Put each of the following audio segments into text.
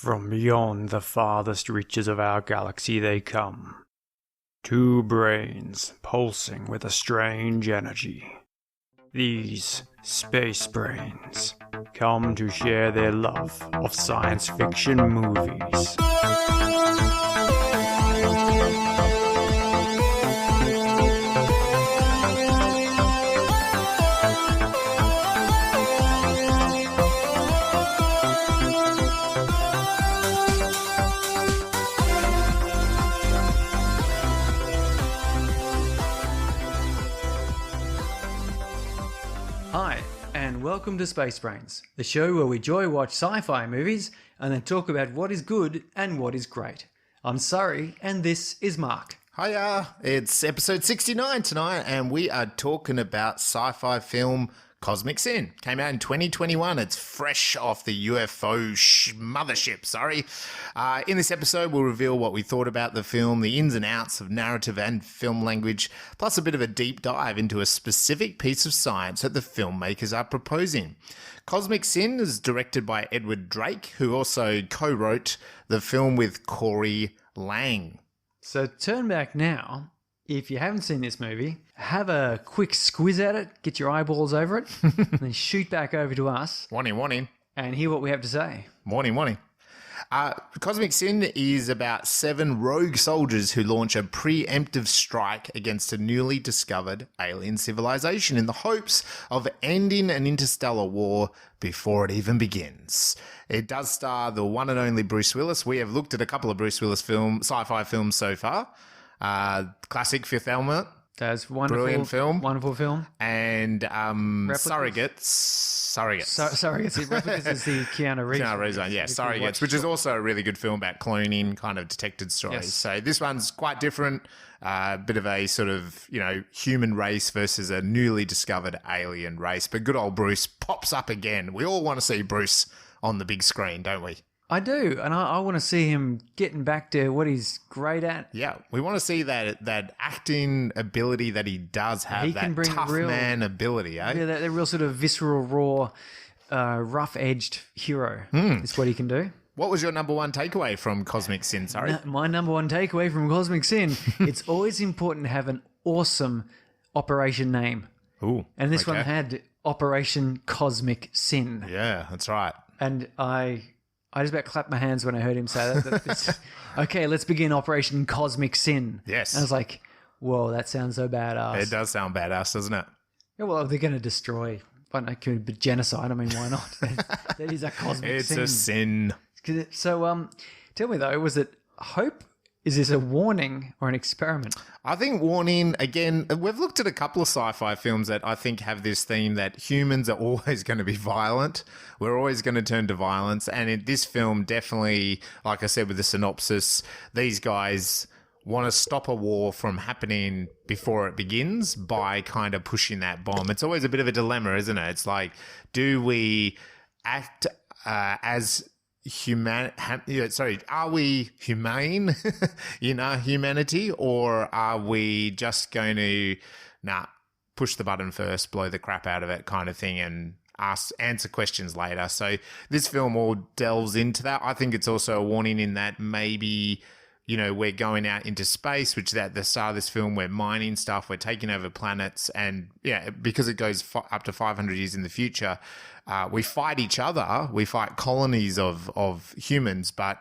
From beyond the farthest reaches of our galaxy they come. Two brains pulsing with a strange energy. These space brains come to share their love of science fiction movies. Hi, and welcome to Space Brains, the show where we joy watch sci-fi movies and then talk about what is good and what is great. I'm Surrey, and this is Mark. Hiya, it's episode 69 tonight, and we are talking about sci-fi film Cosmic Sin. Came out in 2021. It's fresh off the UFO mothership, In this episode, we'll reveal what we thought about the film, the ins and outs of narrative and film language, plus a bit of a deep dive into a specific piece of science that the filmmakers are proposing. Cosmic Sin is directed by Edward Drake, who also co-wrote the film with Corey Lang. So turn back now. If you haven't seen this movie, have a quick squiz at it, get your eyeballs over it, and then shoot back over to us. Warning. And hear what we have to say. Warning. Cosmic Sin is about 7 rogue soldiers who launch a preemptive strike against a newly discovered alien civilization in the hopes of ending an interstellar war before it even begins. It does star the one and only Bruce Willis. We have looked at a couple of Bruce Willis sci-fi films so far. Classic Fifth Element. That's wonderful. Brilliant film. Wonderful film. And Surrogates. Surrogates. Replicas is the Keanu Reeves. Keanu Reeves, yeah, Surrogates, which is also a really good film about cloning, kind of detected stories. Yes. So this one's quite different. Bit of a sort of, human race versus a newly discovered alien race. But good old Bruce pops up again. We all want to see Bruce on the big screen, don't we? I do, and I want to see him getting back to what he's great at. Yeah, we want to see that acting ability that he does have, He can bring tough real man ability, eh? Yeah, that real sort of visceral, raw, rough-edged hero is what he can do. What was your number one takeaway from Cosmic Sin, My number one takeaway from Cosmic Sin, it's always important to have an awesome operation name. Ooh, and this one had Operation Cosmic Sin. Yeah, that's right. And I just about clapped my hands when I heard him say that. Okay, let's begin Operation Cosmic Sin. Yes. And I was like, whoa, that sounds so badass. It does sound badass, doesn't it? Yeah, well, they're going to destroy, genocide. I mean, why not? That is a cosmic sin. It's a sin. So tell me, though, was it hope? Is this a warning or an experiment? I think warning, again, we've looked at a couple of sci-fi films that I think have this theme that humans are always going to be violent. We're always going to turn to violence. And in this film, definitely, like I said with the synopsis, these guys want to stop a war from happening before it begins by kind of pushing that bomb. It's always a bit of a dilemma, isn't it? It's like, do we act as are we humane in our humanity, or are we just going to push the button first, blow the crap out of it kind of thing, and answer questions later? So this film all delves into that. I think it's also a warning in that maybe we're going out into space, which at the start of this film, we're mining stuff, we're taking over planets, and because it goes up to 500 years in the future, we fight each other, we fight colonies of humans, but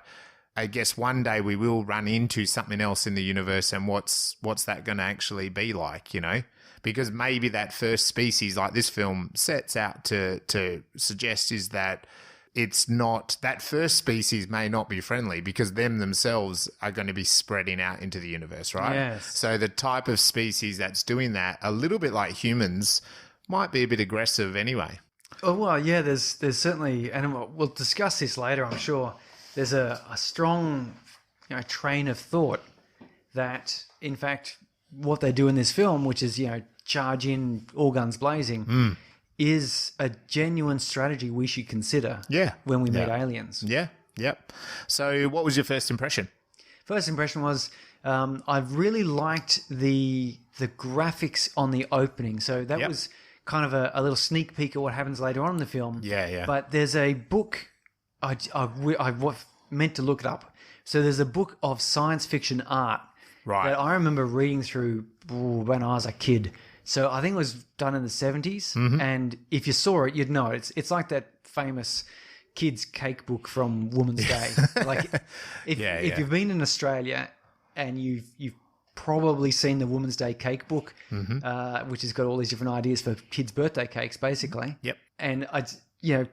I guess one day we will run into something else in the universe, and what's that going to actually be like, Because maybe that first species, like this film sets out to suggest, is that it's not, that first species may not be friendly because them themselves are going to be spreading out into the universe, right? Yes. So the type of species that's doing that, a little bit like humans, might be a bit aggressive anyway. Oh, well, yeah, there's certainly, and we'll discuss this later, I'm sure, there's a strong train of thought that, in fact, what they do in this film, which is, charge in all guns blazing, is a genuine strategy we should consider when we meet aliens. Yeah, yep. So what was your first impression? First impression was I've really liked the graphics on the opening. So that was kind of a little sneak peek at what happens later on in the film. Yeah. But there's a book I meant to look it up. So there's a book of science fiction art that I remember reading through when I was a kid. So I think it was done in the 70s. And if you saw it, you'd know it. It's like that famous kids' cake book from Woman's Day. Like if you've been in Australia and you've probably seen the Woman's Day cake book, which has got all these different ideas for kids' birthday cakes, basically. Yep. And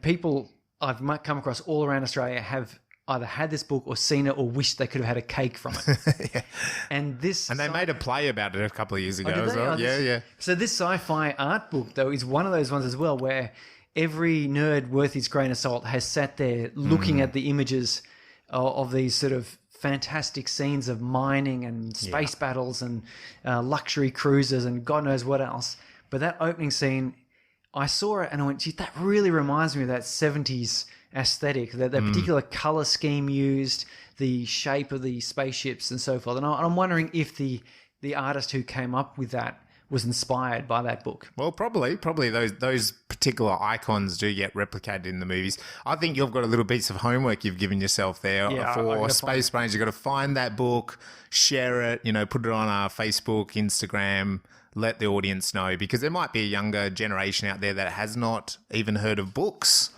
people I've come across all around Australia have either had this book or seen it or wished they could have had a cake from it. And they made a play about it a couple of years ago as well. So this sci-fi art book, though, is one of those ones as well where every nerd worth his grain of salt has sat there looking at the images of these sort of fantastic scenes of mining and space battles and luxury cruises and God knows what else. But that opening scene, I saw it and I went, gee, that really reminds me of that 70s aesthetic, that particular color scheme used, the shape of the spaceships and so forth. And I'm wondering if the artist who came up with that was inspired by that book. Well, probably those particular icons do get replicated in the movies. I think you've got a little piece of homework you've given yourself there for Space Brains. You've got to find that book, share it, put it on our Facebook, Instagram, let the audience know, because there might be a younger generation out there that has not even heard of books.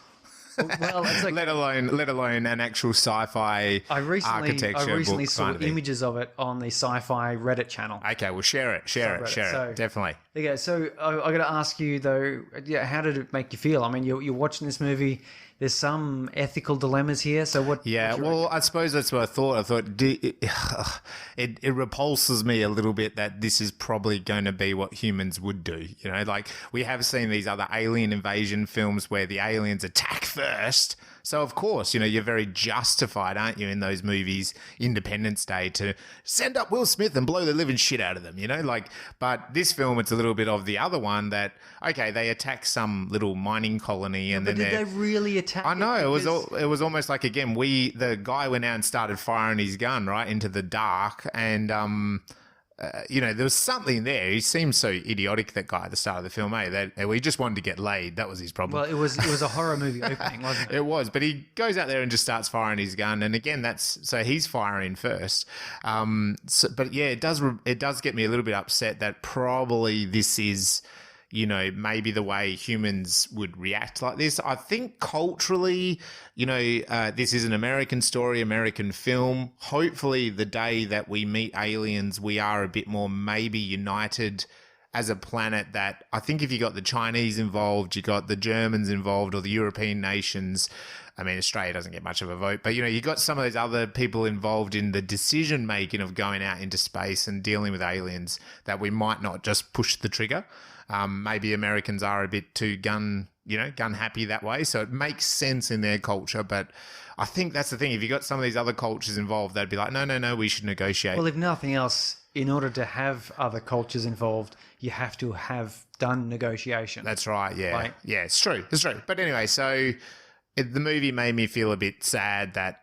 Well, it's like, let alone an actual sci-fi architecture. I recently book saw kind of images of it on the Sci-Fi Reddit channel. Okay, well, share it, definitely. Okay, so I got to ask you though, how did it make you feel? I mean, you're watching this movie. There's some ethical dilemmas here. So what? Yeah, well, I suppose that's what I thought. I thought it repulses me a little bit that this is probably going to be what humans would do. Like we have seen these other alien invasion films where the aliens attack first. So, of course, you're very justified, aren't you, in those movies, Independence Day, to send up Will Smith and blow the living shit out of them, But this film, it's a little bit of the other one that, okay, they attack some little mining colony and but then did they really attack? I know, it was almost like, again, the guy went out and started firing his gun, right, into the dark and... there was something there. He seemed so idiotic, that guy, at the start of the film, that he just wanted to get laid. That was his problem. Well, it was a horror movie opening, wasn't it? It was, but he goes out there and just starts firing his gun. And again, so he's firing first. But yeah, it does get me a little bit upset that probably this is... maybe the way humans would react like this. I think culturally, this is an American story, American film. Hopefully the day that we meet aliens, we are a bit more maybe united as a planet. That I think if you got the Chinese involved, you got the Germans involved, or the European nations. I mean, Australia doesn't get much of a vote, but you got some of those other people involved in the decision making of going out into space and dealing with aliens, that we might not just push the trigger. Maybe Americans are a bit too gun happy that way. So it makes sense in their culture. But I think that's the thing. If you got some of these other cultures involved, they'd be like, no, we should negotiate. Well, if nothing else, in order to have other cultures involved, you have to have done negotiation. That's right. Yeah. Right? Yeah, it's true. But anyway, so the movie made me feel a bit sad that,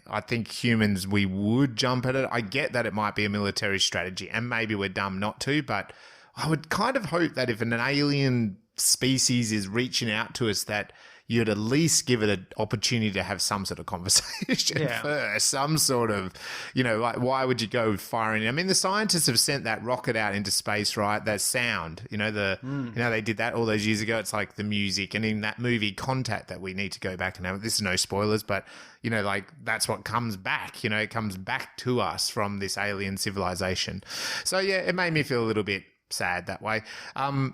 I think humans, we would jump at it. I get that it might be a military strategy and maybe we're dumb not to, but I would kind of hope that if an alien species is reaching out to us, that you'd at least give it an opportunity to have some sort of conversation first, some sort of, like, why would you go firing? I mean, the scientists have sent that rocket out into space, right? That sound, they did that all those years ago. It's like the music, and in that movie Contact that we need to go back and have, this is no spoilers, but like that's what comes back, it comes back to us from this alien civilization. So yeah, it made me feel a little bit sad that way.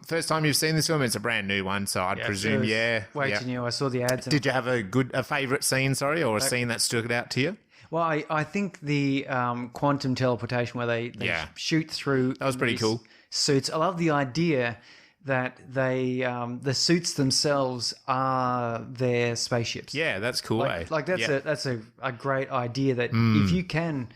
First time you've seen this film, it's a brand new one, so I'd presume, way too new. I saw the ads. Did you have a favourite scene, or a scene that stood out to you? Well, I think the quantum teleportation where they shoot through. That was pretty cool. Suits. I love the idea that the suits themselves are their spaceships. Yeah, that's cool. That's a great idea that if you can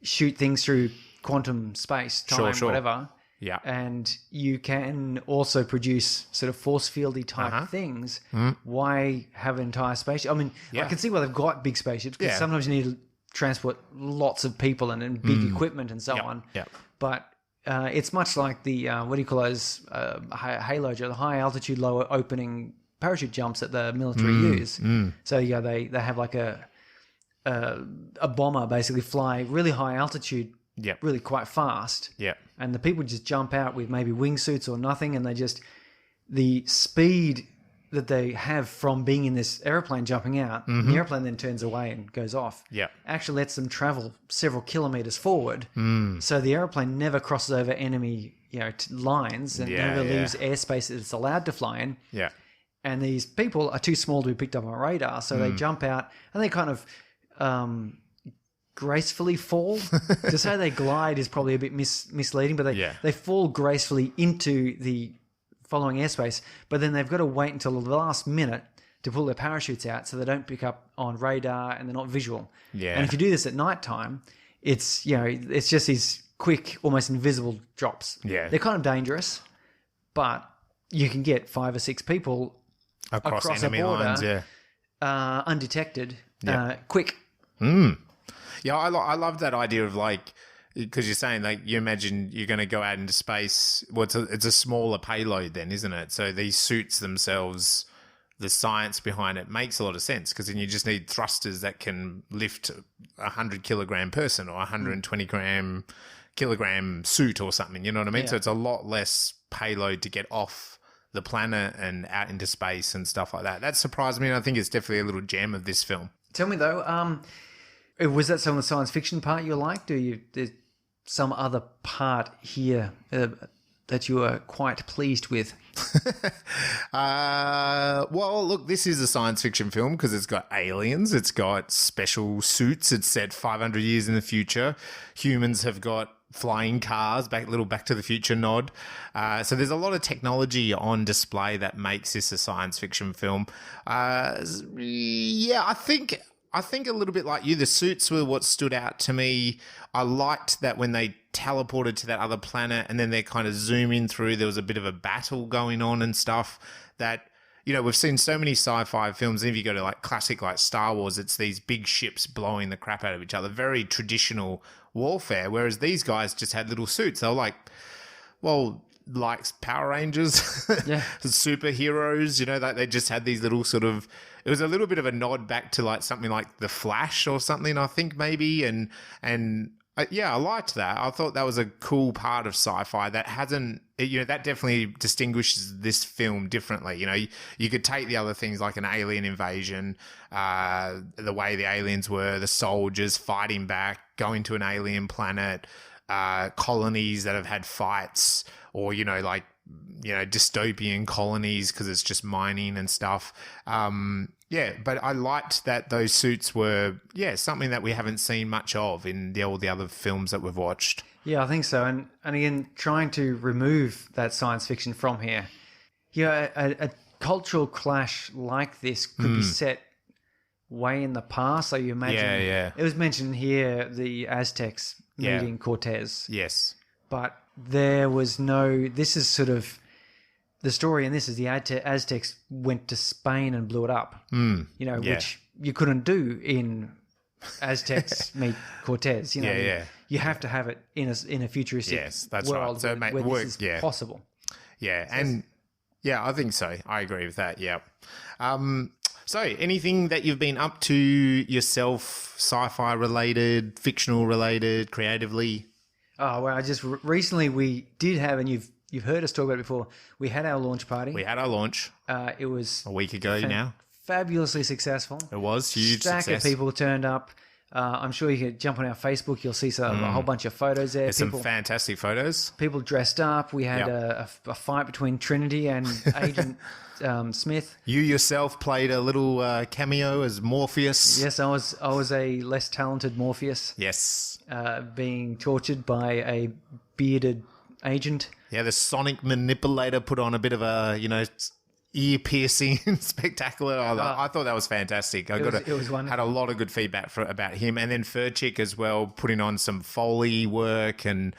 shoot things through quantum space, time, whatever. Yeah. And you can also produce sort of force fieldy type things. Why have an entire spaceship? I mean, I can see why they've got big spaceships, because sometimes you need to transport lots of people and big equipment and so on. Yeah. But it's much like the, what do you call those, halo, the high altitude, low opening parachute jumps that the military use. So they have like a a bomber basically fly really high altitude, Yep. really quite fast. Yeah. And the people just jump out with maybe wingsuits or nothing, and the speed that they have from being in this airplane jumping out, the airplane then turns away and goes off. Yeah. Actually lets them travel several kilometers forward. So the airplane never crosses over enemy, lines and never leaves airspace that it's allowed to fly in. Yeah. And these people are too small to be picked up on radar, so they jump out and they kind of gracefully fall. To say they glide is probably a bit misleading, but they fall gracefully into the following airspace, but then they've got to wait until the last minute to pull their parachutes out so they don't pick up on radar and they're not visual. Yeah. And if you do this at nighttime, it's just these quick, almost invisible drops. Yeah. They're kind of dangerous, but you can get 5 or 6 people Across a enemy border, lines, undetected, Yeah. quick. Yeah, I love that idea of because you're saying you imagine you're going to go out into space. Well, it's a smaller payload then, isn't it? So these suits themselves, the science behind it makes a lot of sense because then you just need thrusters that can lift a 100-kilogram person or 120-kilogram suit or something. You know what I mean? Yeah. So it's a lot less payload to get off the planet and out into space and stuff like that. That surprised me, and I think it's definitely a little gem of this film. Tell me though, was that some of the science fiction part you liked? There's some other part here that you were quite pleased with? Well, look, this is a science fiction film because it's got aliens, it's got special suits, it's set 500 years in the future. Humans have got flying cars, little Back to the Future nod. So there's a lot of technology on display that makes this a science fiction film. Yeah, I think a little bit like you, the suits were what stood out to me. I liked that when they teleported to that other planet and then they're kind of zooming through, there was a bit of a battle going on and stuff that, we've seen so many sci-fi films. And if you go to classic Star Wars, it's these big ships blowing the crap out of each other. Very traditional warfare, whereas these guys just had little suits. They were like Power Rangers, superheroes, they just had these little sort of, it was a little bit of a nod back to something like The Flash or something, I think maybe. And I liked that. I thought that was a cool part of sci-fi that hasn't, that definitely distinguishes this film differently. You could take the other things like an alien invasion, the way the aliens were, the soldiers fighting back, going to an alien planet, colonies that have had fights, or dystopian colonies because it's just mining and stuff. But I liked that those suits were something that we haven't seen much of in all the other films that we've watched. Yeah, I think so. And again, trying to remove that science fiction from here. A cultural clash like this could be set way in the past. So you imagine, it was mentioned here, the Aztecs meeting Cortez. Yes. But there was this is sort of, the story in this is the Aztecs went to Spain and blew it up, which you couldn't do in Aztecs meet Cortez. You have to have it in a futuristic world So where this is possible. Yeah, and I think so. I agree with that. Yeah. So anything that you've been up to yourself, sci-fi related, fictional related, creatively? Oh, well, recently we did have, and you've heard us talk about it before, we had our launch party. We had our launch. It was a week ago now. Fabulously successful. It was huge Stack success. of people turned up. I'm sure you could jump on our Facebook. You'll see a whole bunch of photos there. There's some fantastic photos. People dressed up. We had a fight between Trinity and Agent Smith. You yourself played a little cameo as Morpheus. Yes, I was a less talented Morpheus. Yes. Being tortured by a bearded agent. Yeah, the sonic manipulator put on a bit of a, ear-piercing spectacular. I thought that was fantastic. It was wonderful. Had a lot of good feedback about him. And then Furchick as well, putting on some Foley work and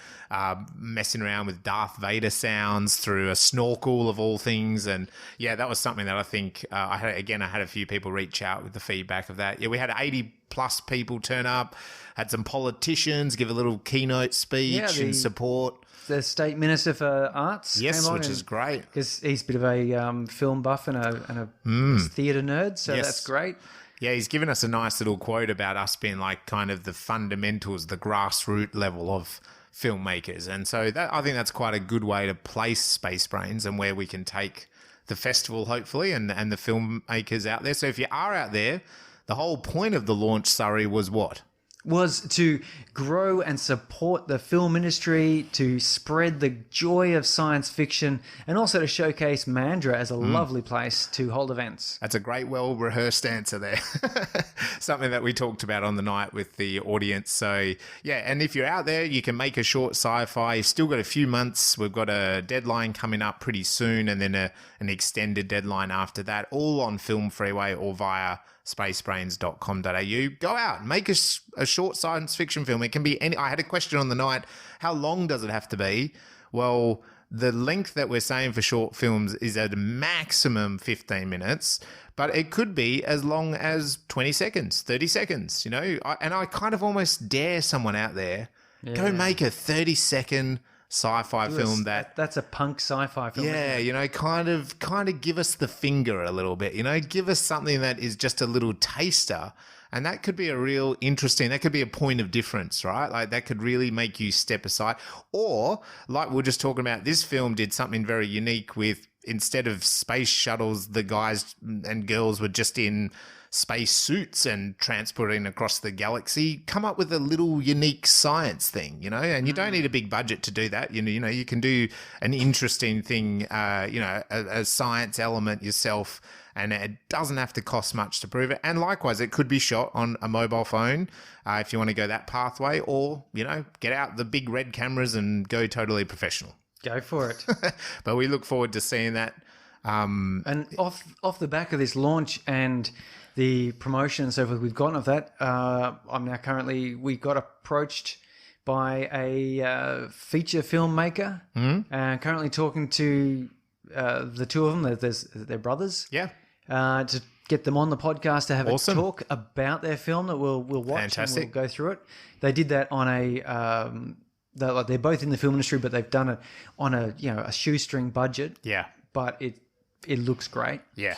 messing around with Darth Vader sounds through a snorkel of all things. And yeah, that was something that I think I had a few people reach out with the feedback of that. Yeah, we had 80 plus people turn up, had some politicians give a little keynote speech and support. The State Minister for Arts. Yes, which is great. Because he's a bit of a film buff and a theatre nerd, so that's great. Yeah, he's given us a nice little quote about us being like kind of the fundamentals, the grassroots level of filmmakers. And so I think that's quite a good way to place Space Brains and where we can take the festival, hopefully, and the filmmakers out there. So if you are out there, the whole point of the launch, Surrey, was what? Was to grow and support the film industry, to spread the joy of science fiction, and also to showcase Mandurah as a lovely place to hold events. That's a great, well-rehearsed answer there. Something that we talked about on the night with the audience. So, yeah, and if you're out there, you can make a short sci-fi. You've still got a few months. We've got a deadline coming up pretty soon, and then an extended deadline after that, all on Film Freeway or via spacebrains.com.au. Go out, make a short science fiction film. It can be any. I had a question on the night. How long does it have to be? Well, the length that we're saying for short films is at a maximum 15 minutes, but it could be as long as 20 seconds, 30 seconds, you know? I kind of almost dare someone out there, go make a 30-second sci-fi film that's a punk sci-fi film. Yeah, you know, kind of give us the finger a little bit, you know, give us something that is just a little taster, and that could be a real interesting, that could be a point of difference, right? Like that could really make you step aside. Or like we we're just talking about, this film did something very unique with, instead of space shuttles, the guys and girls were just in space suits and transporting across the galaxy. Come up with a little unique science thing, you know, and you don't need a big budget to do that. You know, you can do an interesting thing, you know, a science element yourself, and it doesn't have to cost much to prove it. And likewise, it could be shot on a mobile phone if you want to go that pathway, or, you know, get out the big red cameras and go totally professional. Go for it. But we look forward to seeing that. And off the back of this launch and the promotion and so forth we've gotten of that, we got approached by a feature filmmaker, and currently talking to the two of them. They're brothers. Yeah. To get them on the podcast to have Awesome. a talk about their film that we'll watch. Fantastic. And we'll go through it. They did that on they're both in the film industry, but they've done it on a shoestring budget. Yeah. But it looks great. Yeah.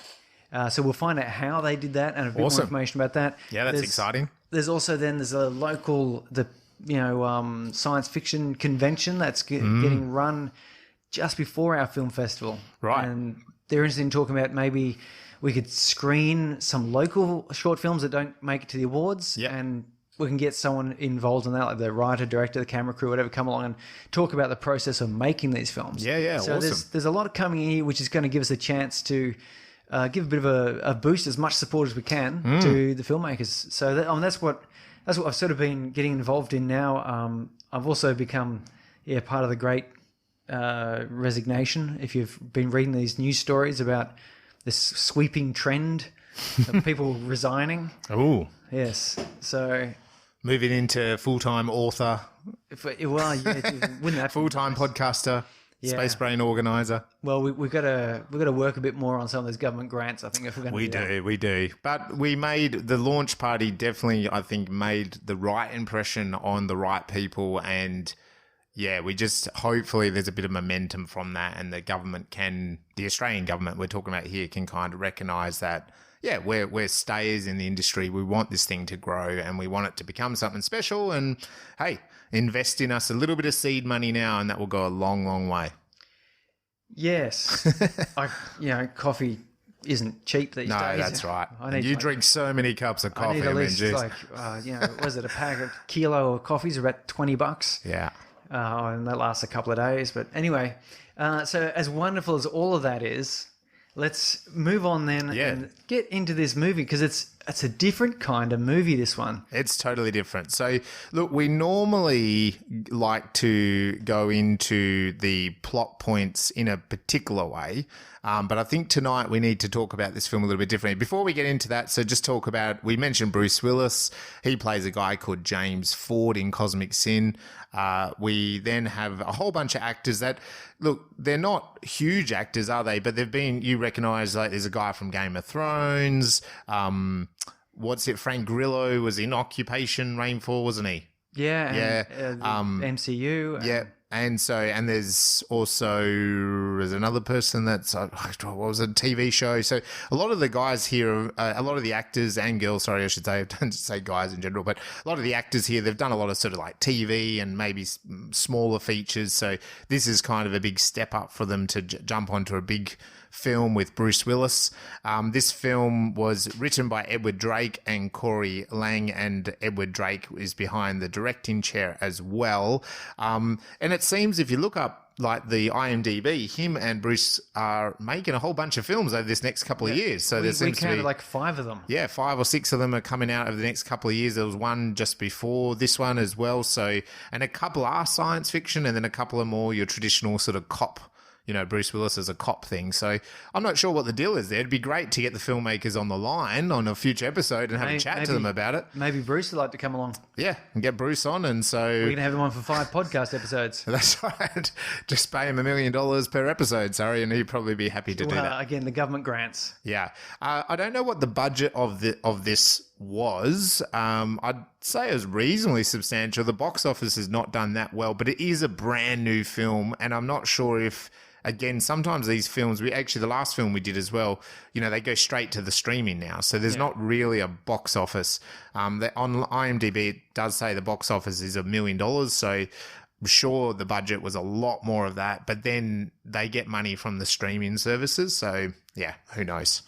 So we'll find out how they did that and a bit more information about that. Yeah, that's exciting. There's also there's a local science fiction convention that's getting run just before our film festival. Right. And they're interested in talking about maybe we could screen some local short films that don't make it to the awards. Yeah. And we can get someone involved in that, like the writer, director, the camera crew, whatever, come along and talk about the process of making these films. Yeah, so awesome. There's a lot coming in here, which is going to give us a chance to give a bit of a boost, as much support as we can to the filmmakers. So that's what I've sort of been getting involved in now. I've also become part of the great resignation. If you've been reading these news stories about this sweeping trend of people resigning. Oh, yes. So moving into full-time author, wouldn't that full-time podcaster, space brain organizer. Well, we've got to work a bit more on some of those government grants, I think, if we're going to We do. But we made the launch party, definitely, I think, made the right impression on the right people. And yeah, we just, hopefully there's a bit of momentum from that, and the Australian government we're talking about here can kind of recognise that, yeah, we're stayers in the industry. We want this thing to grow and we want it to become something special. And hey, invest in us a little bit of seed money now, and that will go a long, long way. Yes. Coffee isn't cheap these days. No, that's right. You drink so many cups of coffee. I need at least was it a pack of kilo of coffees about $20? Yeah. And that lasts a couple of days. But anyway, so as wonderful as all of that is, let's move on then and get into this movie, because it's a different kind of movie, this one. It's totally different. So, look, we normally like to go into the plot points in a particular way, but I think tonight we need to talk about this film a little bit differently. Before we get into that, so just talk about, we mentioned Bruce Willis. He plays a guy called James Ford in Cosmic Sin. We then have a whole bunch of actors that, look, they're not huge actors, are they? But you recognise, like, there's a guy from Game of Thrones. Frank Grillo was in Occupation Rainfall, wasn't he? Yeah. MCU. Yeah. And there's another person that's, what was it, a TV show. So a lot of the guys here, a lot of the actors and girls, sorry, I should say, I don't say guys in general, but a lot of the actors here, they've done a lot of sort of like TV and maybe smaller features. So this is kind of a big step up for them to jump onto a big film with Bruce Willis. This film was written by Edward Drake and Corey Lang, and Edward Drake is behind the directing chair as well. And it seems if you look up like the IMDb, him and Bruce are making a whole bunch of films over this next couple of years. So there seems to be like 5 of them. Yeah, 5 or 6 of them are coming out over the next couple of years. There was one just before this one as well. So, and a couple are science fiction, and then a couple are more your traditional sort of cop. Bruce Willis as a cop thing. So I'm not sure what the deal is there. It'd be great to get the filmmakers on the line on a future episode and have a chat to them about it. Maybe Bruce would like to come along. Yeah, and get Bruce on. And so we're going to have him on for 5 podcast episodes. That's right. Just pay him $1 million per episode, sorry, and he'd probably be happy to do that. Again, the government grants. Yeah. I don't know what the budget of this was. I'd say it was reasonably substantial. The box office has not done that well, but it is a brand new film, and I'm not sure if, again, sometimes these films, the last film we did as well, they go straight to the streaming now. So there's not really a box office. On IMDb, it does say the box office is $1 million. So I'm sure the budget was a lot more of that, but then they get money from the streaming services. So yeah, who knows?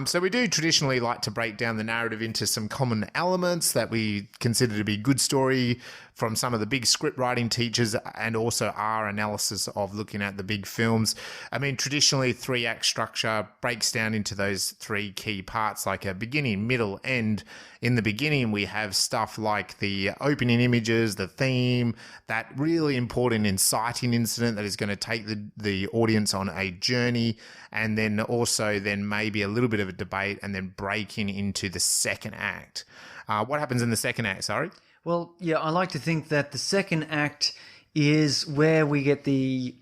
So we do traditionally like to break down the narrative into some common elements that we consider to be good story from some of the big script writing teachers, and also our analysis of looking at the big films. I mean, traditionally 3-act structure breaks down into those 3 key parts, like a beginning, middle, end. In the beginning, we have stuff like the opening images, the theme, that really important inciting incident that is going to take the audience on a journey, and then also maybe a little bit of a debate, and then breaking into the second act. What happens in the second act, sorry? Well, yeah, I like to think that the second act is where we get the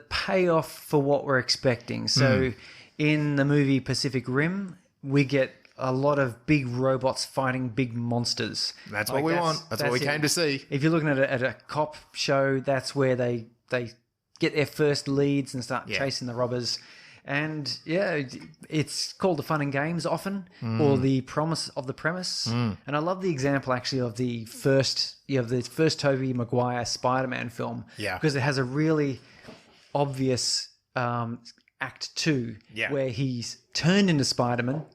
payoff for what we're expecting. So in the movie Pacific Rim, we get a lot of big robots fighting big monsters. That's what we want. That's what we came to see. If you're looking at a cop show, that's where they get their first leads and start chasing the robbers. And yeah, it's called the fun and games often, or the promise of the premise. And I love the example actually of the first Tobey Maguire Spider-Man film, because it has a really obvious act 2 where he's turned into Spider-Man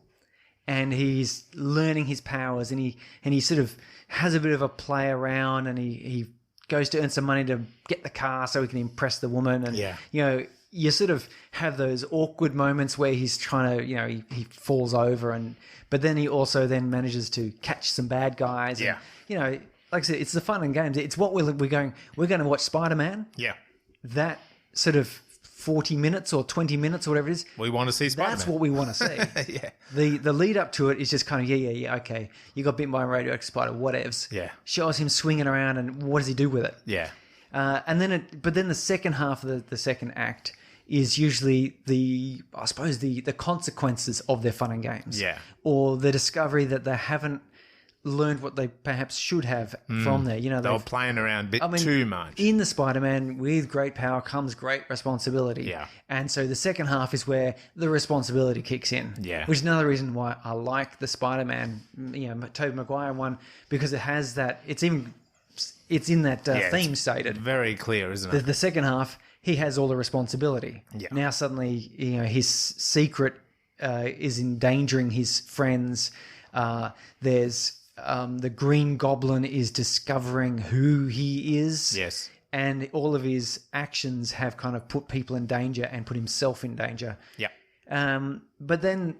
and he's learning his powers, and he sort of has a bit of a play around, and he goes to earn some money to get the car so he can impress the woman, and you sort of have those awkward moments where he's trying to, he falls over, but then he also then manages to catch some bad guys. Yeah. And, like I said, it's the fun and games. It's what we're going to watch Spider-Man. Yeah. That sort of 40 minutes or 20 minutes or whatever it is. We want to see Spider-Man. That's what we want to see. Yeah. The lead up to it is just kind of, okay. You got bitten by a radioactive spider, whatevs. Yeah. Shows him swinging around, and what does he do with it? Yeah. And then the second half of the second act is usually the consequences of their fun and games. Yeah. Or the discovery that they haven't learned what they perhaps should have from there. They were playing around a bit too much. In the Spider-Man, with great power comes great responsibility. Yeah. And so the second half is where the responsibility kicks in. Yeah. Which is another reason why I like the Spider-Man, Tobey Maguire one, because it has that, it's in that theme stated. Very clear, isn't it? The second half, he has all the responsibility. Yeah. Now suddenly, his secret is endangering his friends. There's the Green Goblin is discovering who he is. Yes. And all of his actions have kind of put people in danger and put himself in danger. Yeah. But then,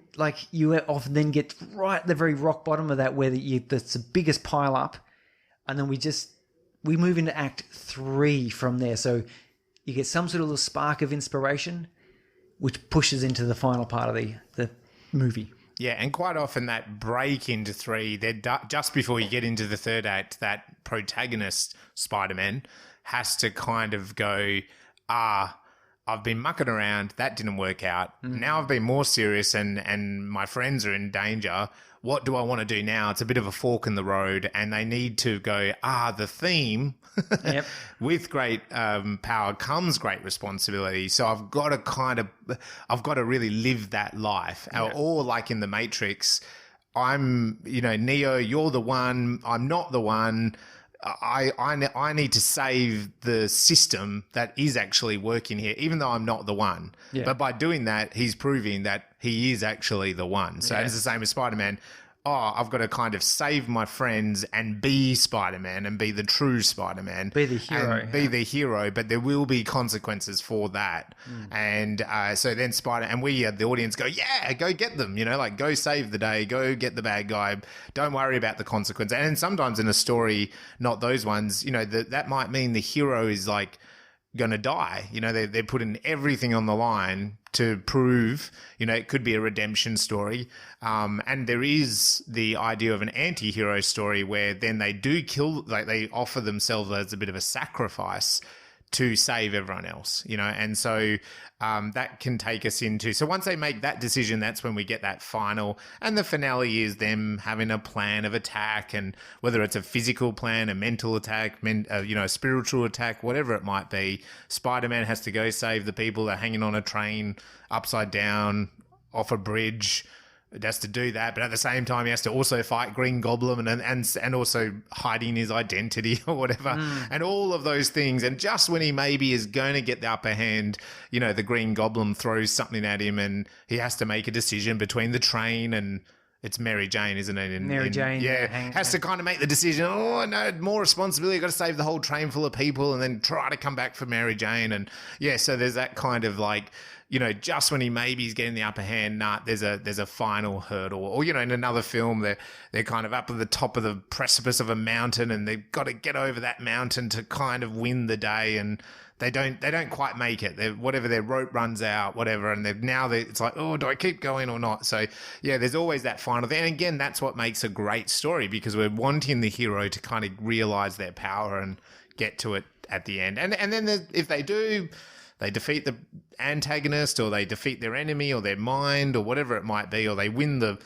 you often then get right at the very rock bottom of that, where that's the biggest pile up, and then we move into Act 3 from there. So you get some sort of little spark of inspiration, which pushes into the final part of the movie. Yeah, and quite often that break into 3, just before you get into the third act, that protagonist, Spider-Man, has to kind of go, I've been mucking around, that didn't work out. Now I've been more serious and my friends are in danger. what do I want to do now? It's a bit of a fork in the road, and they need to go, the theme. Yep. With great power comes great responsibility. So I've got to really live that life. Yeah. Or like in the Matrix, I'm, Neo, you're the one, I'm not the one. I need to save the system that is actually working here, even though I'm not the one. Yeah. But by doing that, he's proving that he is actually the one. So it's the same as Spider-Man. I've got to kind of save my friends and be Spider-Man and be the true Spider-Man. Be the hero. And be the hero, but there will be consequences for that. And so then and we, the audience, go, yeah, go get them, like go save the day, go get the bad guy. Don't worry about the consequence. And sometimes in a story, not those ones, that might mean the hero is like going to die. They're putting everything on the line to prove, it could be a redemption story. And there is the idea of an anti-hero story where then they do kill, like they offer themselves as a bit of a sacrifice to save everyone else, and so that can take us into, so once they make that decision, that's when we get that final, and the finale is them having a plan of attack, and whether it's a physical plan, a mental attack, a spiritual attack, whatever it might be, Spider-Man has to go save the people that are hanging on a train upside down off a bridge. It has to do that, but at the same time, he has to also fight Green Goblin and also hiding his identity or whatever, and all of those things. And just when he maybe is going to get the upper hand, the Green Goblin throws something at him, and he has to make a decision between the train and it's Mary Jane, isn't it? Mary Jane, has to kind of make the decision. Oh no, more responsibility. I've got to save the whole train full of people, and then try to come back for Mary Jane. And so there's that kind of like, just when he maybe is getting the upper hand, there's a final hurdle. Or, in another film, they're kind of up at the top of the precipice of a mountain, and they've got to get over that mountain to kind of win the day, and they don't quite make it. Whatever, their rope runs out, whatever, and it's like, oh, do I keep going or not? So there's always that final thing. And again, that's what makes a great story, because we're wanting the hero to kind of realize their power and get to it at the end. And then if they do, they defeat the antagonist, or they defeat their enemy or their mind or whatever it might be, or they win the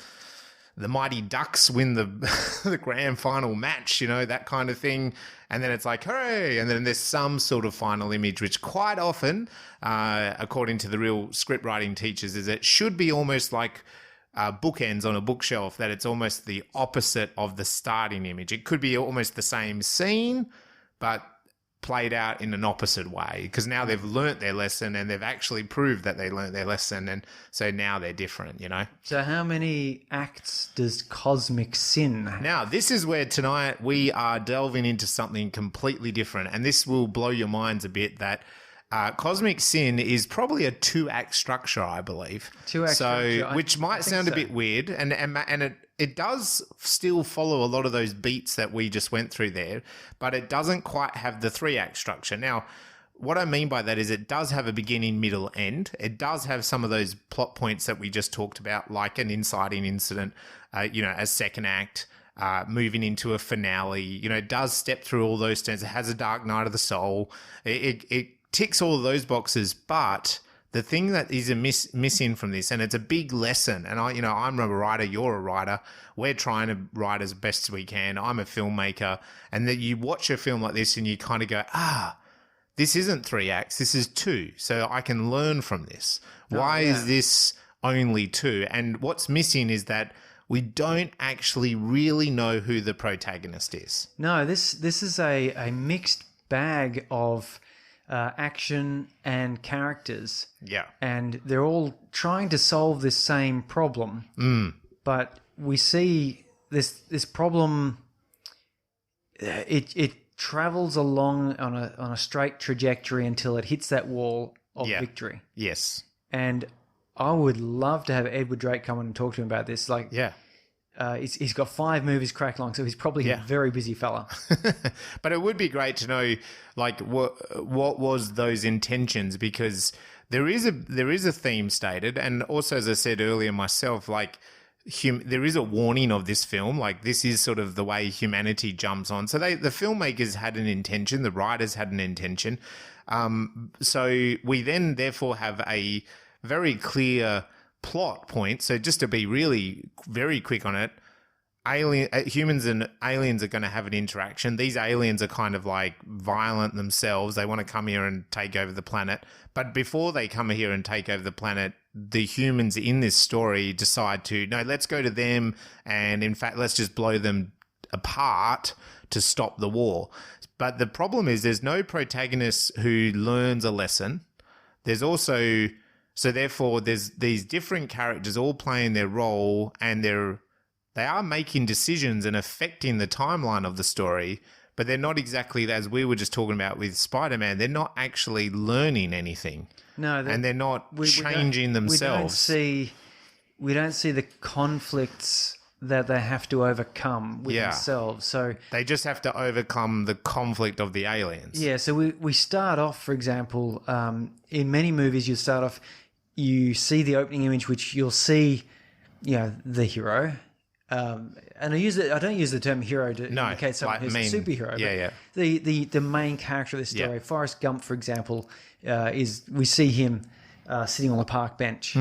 Mighty Ducks win the grand final match, that kind of thing. And then it's like, hooray! And then there's some sort of final image, which quite often, according to the real script writing teachers, is it should be almost like bookends on a bookshelf, that it's almost the opposite of the starting image. It could be almost the same scene, but played out in an opposite way, because now they've learnt their lesson, and they've actually proved that they learnt their lesson, and so now they're different, So how many acts does Cosmic Sin have? Now, this is where tonight we are delving into something completely different, and this will blow your minds a bit, that Cosmic Sin is probably a 2-act structure, I believe. 2-act structure. Which might sound a bit weird, and it does still follow a lot of those beats that we just went through there, but it doesn't quite have the 3-act structure. Now, what I mean by that is it does have a beginning, middle, end. It does have some of those plot points that we just talked about, like an inciting incident, a second act, moving into a finale. It does step through all those steps. It has a dark night of the soul. It ticks all of those boxes, but the thing that is missing from this, and it's a big lesson, and I'm a writer, you're a writer, we're trying to write as best as we can, I'm a filmmaker, and that you watch a film like this and you kind of go, this isn't 3 acts, this is 2, so I can learn from this. Why is this only 2? And what's missing is that we don't actually really know who the protagonist is. No, this is a mixed bag of action and characters. Yeah. And they're all trying to solve this same problem. But we see this problem, it travels along on a straight trajectory until it hits that wall of victory. Yes. And I would love to have Edward Drake come on and talk to him about this. He's got 5 movies cracked along, so he's probably a very busy fella. But it would be great to know, like, what was those intentions, because there is a theme stated, and also, as I said earlier myself, like, there is a warning of this film. Like, this is sort of the way humanity jumps on. So the filmmakers had an intention, the writers had an intention. So we then therefore have a very clear plot point. So just to be really very quick on it, humans and aliens are going to have an interaction. These aliens are kind of like violent themselves. They want to come here and take over the planet. But before they come here and take over the planet, the humans in this story decide to, no, let's go to them. And in fact, let's just blow them apart to stop the war. But the problem is there's no protagonist who learns a lesson. There's also, so therefore there's these different characters all playing their role, and they are making decisions and affecting the timeline of the story, but they're not exactly, as we were just talking about with Spider-Man, they're not actually learning anything. No, and they're not changing themselves. We don't see the conflicts that they have to overcome with themselves. So they just have to overcome the conflict of the aliens. Yeah, so we start off, for example, in many movies you start off, you see the opening image, which you'll see, the hero. And I don't use the term hero to indicate someone who's a superhero. Yeah. The main character of the story, Forrest Gump, for example, we see him sitting on a park bench.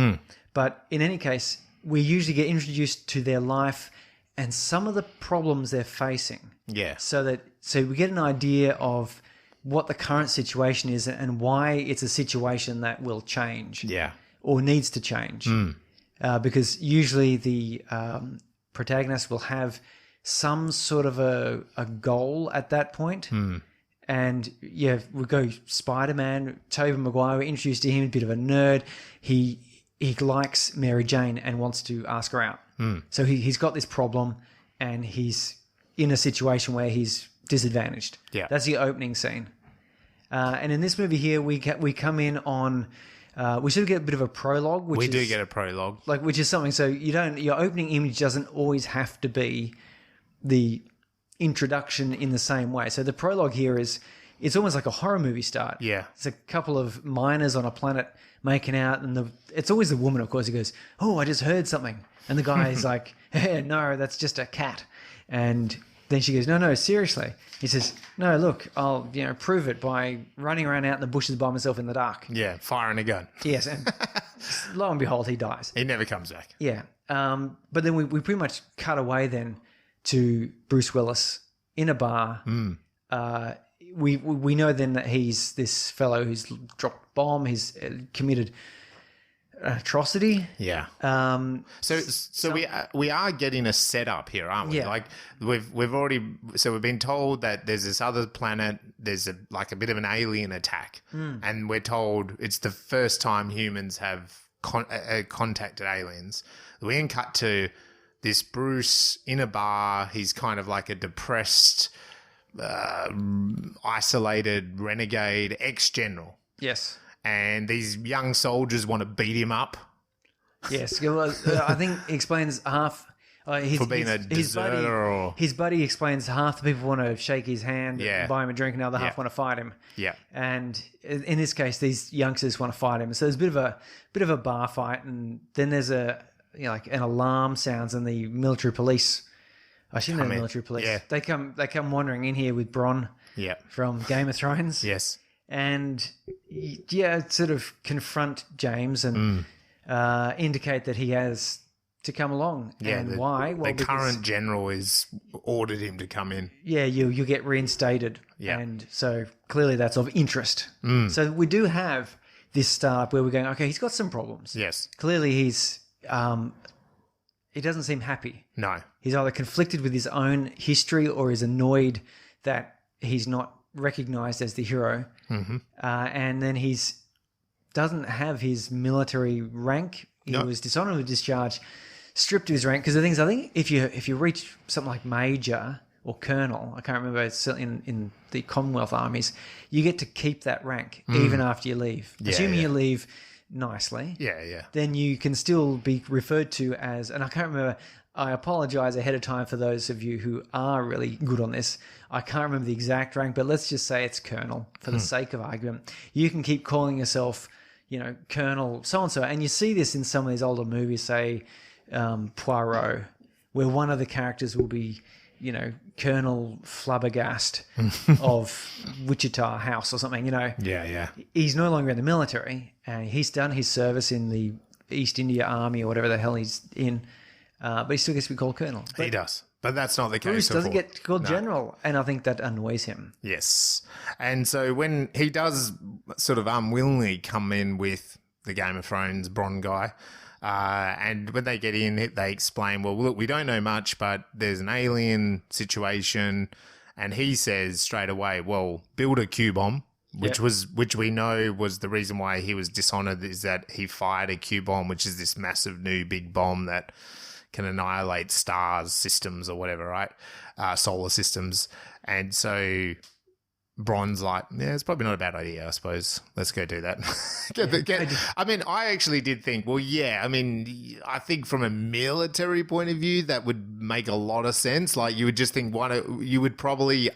But in any case, we usually get introduced to their life and some of the problems they're facing. Yeah. So we get an idea of what the current situation is and why it's a situation that will change. Yeah. Or needs to change. Because usually the protagonist will have some sort of a goal at that point. And we go Spider-Man, Tobey Maguire, we're introduced to him, a bit of a nerd. He likes Mary Jane and wants to ask her out. So he's got this problem and he's in a situation where he's disadvantaged. Yeah. That's the opening scene. And in this movie here, we come in on... we sort of get a bit of a prologue. We do get a prologue. Which is something, so your opening image doesn't always have to be the introduction in the same way. So the prologue here it's almost like a horror movie start. Yeah. It's a couple of miners on a planet making out, and it's always the woman, of course, who goes, "Oh, I just heard something." And the guy is like, "Hey, no, that's just a cat." And then she goes, "No, seriously." He says, "No, look, I'll prove it by running around out in the bushes by myself in the dark." Yeah, firing a gun. Yes, and lo and behold, he dies. He never comes back. Yeah. But then we pretty much cut away then to Bruce Willis in a bar. We know then that he's this fellow who's dropped a bomb. He's committed an atrocity. Yeah. So we are getting a setup here, aren't we? Yeah. Like we've been told that there's this other planet. There's a bit of an alien attack, and we're told it's the first time humans have contacted aliens. We then cut to this Bruce in a bar. He's kind of like a depressed, isolated renegade ex-general. Yes. And these young soldiers want to beat him up. Yes. Well, I think he explains half... for being a deserter his buddy explains half the people want to shake his hand and buy him a drink, and the other half want to fight him. Yeah. And in this case, these youngsters want to fight him. So there's a bit of a bar fight, and then there's an alarm sounds, and the military police... I shouldn't know military police. Yeah. They come wandering in here with Bronn from Game of Thrones. Yes. And sort of confront James and indicate that he has to come along. Yeah. And why? Well, the current general is ordered him to come in. Yeah, you get reinstated. Yeah. And so clearly that's of interest. So we do have this startup where we're going, okay, he's got some problems. Yes. Clearly he's he doesn't seem happy. No. He's either conflicted with his own history or is annoyed that he's not recognized as the hero. And then he's doesn't have his military rank. He was dishonorably discharged, stripped of his rank. Because the thing is, I think if you reach something like major or colonel, I can't remember, it's certainly in the Commonwealth armies, you get to keep that rank even after you leave. Assuming you leave nicely. Yeah. Then you can still be referred to as, and I can't remember, I apologize ahead of time for those of you who are really good on this. I can't remember the exact rank, but let's just say it's colonel for the sake of argument. You can keep calling yourself, colonel so-and-so. And you see this in some of these older movies, say Poirot, where one of the characters will be, Colonel Flabbergast of Wichita House or something, Yeah. He's no longer in the military. He's done his service in the East India Army or whatever the hell he's in. But he still gets to be called colonel. But he does. But that's not the case. Bruce doesn't before. get called general, and I think that annoys him. Yes. And so when he does sort of unwillingly come in with the Game of Thrones Bronn guy, and when they get in, they explain, well, look, we don't know much, but there's an alien situation. And he says straight away, well, build a Q-bomb, which we know was the reason why he was dishonored, is that he fired a Q-bomb, which is this massive new big bomb that can annihilate stars, systems or whatever, right? Solar systems. And so Bronn's like, yeah, it's probably not a bad idea, I suppose. Let's go do that. I mean, I actually did think, well, yeah, I mean, I think from a military point of view, that would make a lot of sense. Like, you would just think, you would probably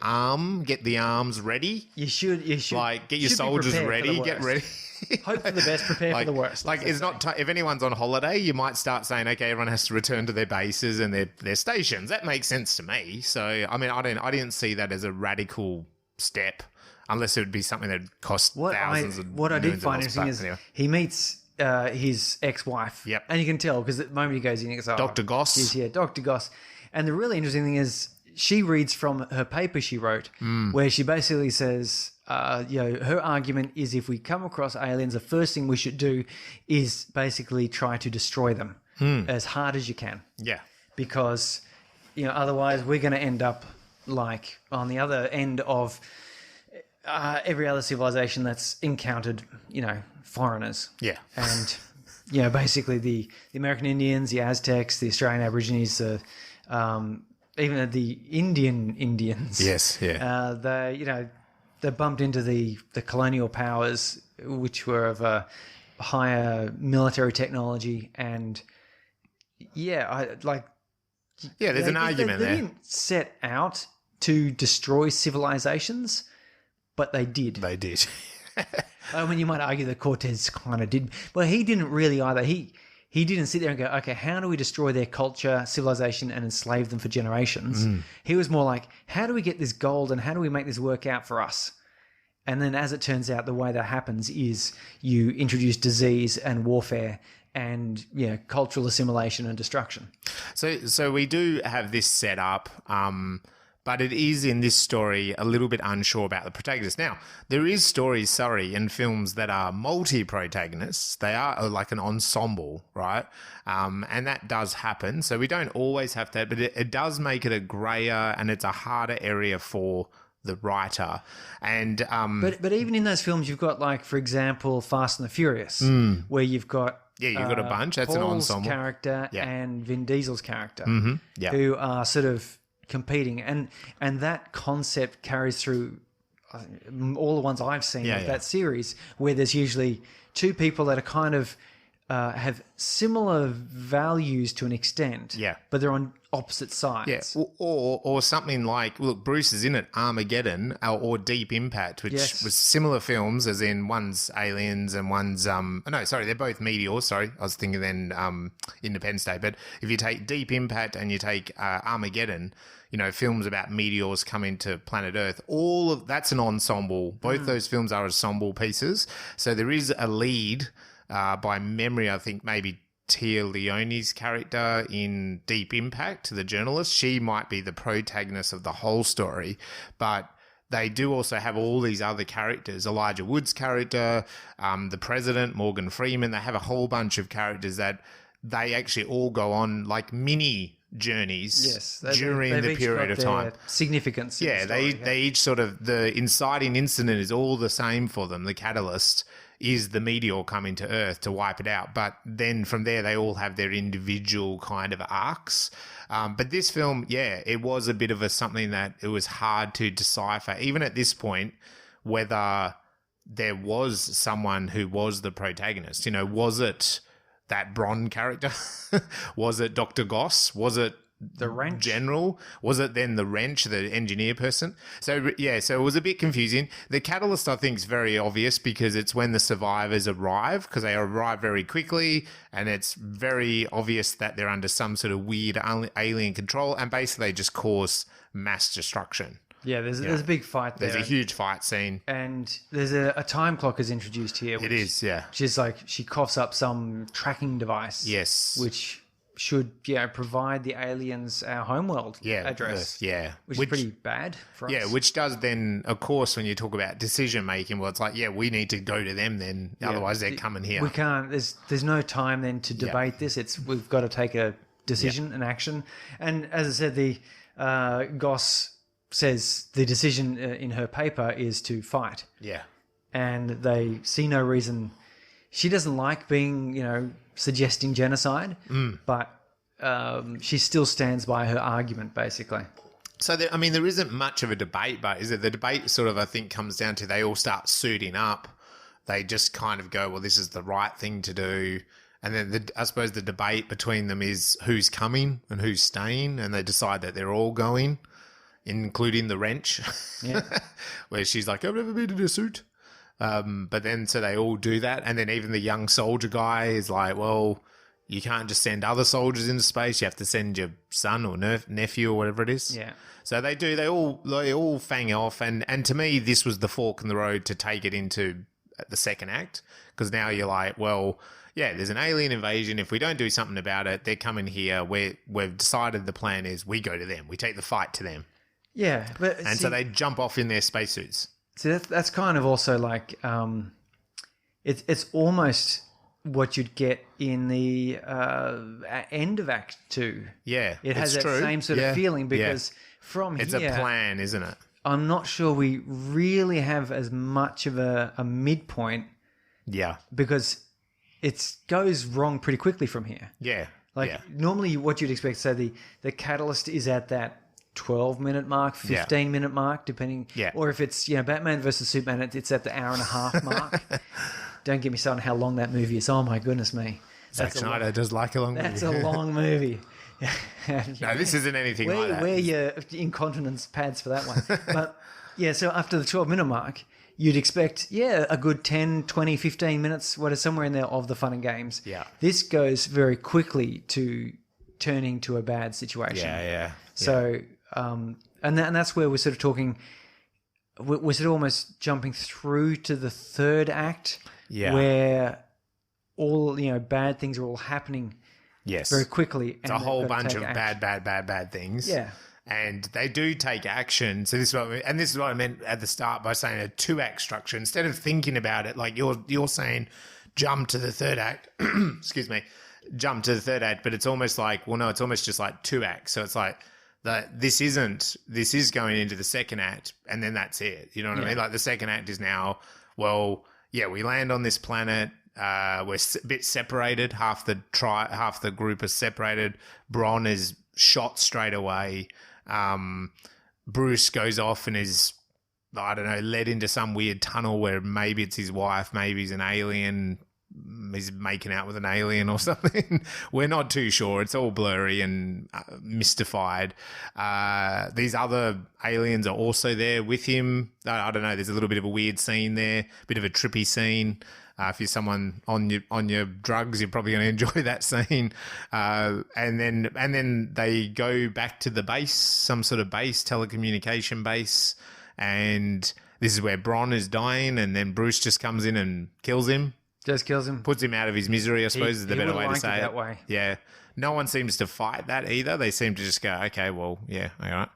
get the arms ready. You should. Like, get your soldiers ready, get ready. Hope for the best, prepare for the worst. Like, it's not if anyone's on holiday, you might start saying, okay, everyone has to return to their bases and their stations. That makes sense to me. So, I mean, I didn't see that as a radical step, unless it would be something that cost thousands of what I did find interesting is he meets his ex-wife. Yep. And you can tell because the moment he goes in, he goes, Dr. Goss. She's here, Dr. Goss. And the really interesting thing is she reads from her paper she wrote, where she basically says, her argument is if we come across aliens, the first thing we should do is basically try to destroy them as hard as you can. Yeah. Because, otherwise we're going to end up like on the other end of every other civilization that's encountered, foreigners. Yeah. And, basically the American Indians, the Aztecs, the Australian Aborigines, even the Indian Indians. Yes, yeah. They bumped into the colonial powers, which were of a higher military technology. And, there's an argument they there. They didn't set out to destroy civilizations, but they did. They did. I mean, you might argue that Cortez kind of did, but he didn't really either. He didn't sit there and go, okay, how do we destroy their culture, civilization, and enslave them for generations? He was more like, how do we get this gold and how do we make this work out for us? And then as it turns out, the way that happens is you introduce disease and warfare and cultural assimilation and destruction. So we do have this set up, but it is in this story a little bit unsure about the protagonist. Now, there is stories, in films that are multi-protagonists. They are like an ensemble, right? And that does happen. So we don't always have that, but it does make it a grayer and it's a harder area for the writer. And but even in those films, you've got, like, for example, Fast and the Furious, where you've got you've got a bunch. That's Paul's an ensemble character and Vin Diesel's character, who are sort of competing, and that concept carries through all the ones I've seen of that series, where there's usually two people that are kind of have similar values to an extent, but they're on opposite sides. Yeah, or something like, look, Bruce is in it, Armageddon or Deep Impact, which was similar films, as in one's aliens and one's they're both meteors. Sorry, I was thinking then Independence Day. But if you take Deep Impact and you take Armageddon, films about meteors coming to planet Earth, all of that's an ensemble. Both those films are ensemble pieces. So there is a lead. By memory, I think maybe Tia Leone's character in Deep Impact, the journalist, she might be the protagonist of the whole story, but they do also have all these other characters. Elijah Wood's character, the president, Morgan Freeman, they have a whole bunch of characters that they actually all go on like mini journeys during the period of time. Significance. They each sort of, the inciting incident is all the same for them. The catalyst is the meteor coming to Earth to wipe it out. But then from there, they all have their individual kind of arcs. But this film, it was a bit of something that it was hard to decipher, even at this point, whether there was someone who was the protagonist. Was it that Bronn character? Was it Dr. Goss? Was it the wrench general? Was it then the wrench, the engineer person? So it was a bit confusing. The catalyst, I think, is very obvious because it's when the survivors arrive, because they arrive very quickly and it's very obvious that they're under some sort of weird alien control and basically they just cause mass destruction. Yeah, there's a big fight there. There's a huge fight scene. And there's a time clock is introduced here. It is, yeah. She's like, she coughs up some tracking device. Yes. Which should provide the aliens our homeworld address. Earth, which is pretty bad for us. Yeah, which does then, of course, when you talk about decision making, well, it's like, we need to go to them then, otherwise they're coming here. We can't. There's no time then to debate this. We've got to take a decision and action. And as I said, the Goss says the decision in her paper is to fight. Yeah, and they see no reason. She doesn't like being, suggesting genocide, but she still stands by her argument, basically. So, there isn't much of a debate, but is it the debate sort of, I think, comes down to they all start suiting up. They just kind of go, well, this is the right thing to do. And then I suppose the debate between them is who's coming and who's staying, and they decide that they're all going, including the wrench, where she's like, I've never been in a suit. But then, so they all do that. And then even the young soldier guy is like, well, you can't just send other soldiers into space. You have to send your son or nephew or whatever it is. Yeah. So they do, they all fang off. And to me, this was the fork in the road to take it into the second act. Because now you're like, well, there's an alien invasion. If we don't do something about it, they're coming here. We've decided the plan is we go to them. We take the fight to them. Yeah. So they jump off in their spacesuits. So that's kind of also like it's almost what you'd get in the end of Act 2. Yeah, it has that same sort of feeling because from it's here, a plan, isn't it? I'm not sure we really have as much of a midpoint. Yeah, because it goes wrong pretty quickly from here. Yeah, normally what you'd expect. So the catalyst is at that 12-minute mark, 15-minute mark, depending. Yeah. Or if it's, Batman versus Superman, it's at the hour and a half mark. Don't get me started on how long that movie is. Oh, my goodness me. Zack Snyder does like a long movie. That's a long movie. No, this isn't anything like that. Wear your incontinence pads for that one. But, so after the 12-minute mark, you'd expect, a good 10, 20, 15 minutes, somewhere in there of the fun and games. Yeah. This goes very quickly to turning to a bad situation. Yeah. So... and that's where we're sort of talking. We're sort of almost jumping through to the third act, where all bad things are all happening, very quickly. It's a whole bunch of bad things. Yeah, and they do take action. So this is what I meant at the start by saying a 2-act structure. Instead of thinking about it like you're saying, jump to the third act. Excuse me, jump to the third act. But it's almost like it's almost just like 2 acts. So it's like. This is going into the second act and then that's it. You know what I mean? Like the second act is now, we land on this planet. We're a bit separated. Half the group is separated. Bron is shot straight away. Bruce goes off and is, I don't know, led into some weird tunnel where maybe it's his wife, maybe he's an alien. He's making out with an alien or something. We're not too sure. It's all blurry and mystified. These other aliens are also there with him. I don't know. There's a little bit of a weird scene there, bit of a trippy scene. If you're someone on your drugs, you're probably going to enjoy that scene. And then they go back to the base, some sort of base, telecommunication base, and this is where Bron is dying, and then Bruce just comes in and kills him. Just kills him. Puts him out of his misery, I suppose, is the better way to say it. That way. Yeah. No one seems to fight that either. They seem to just go, okay, well, yeah, all right.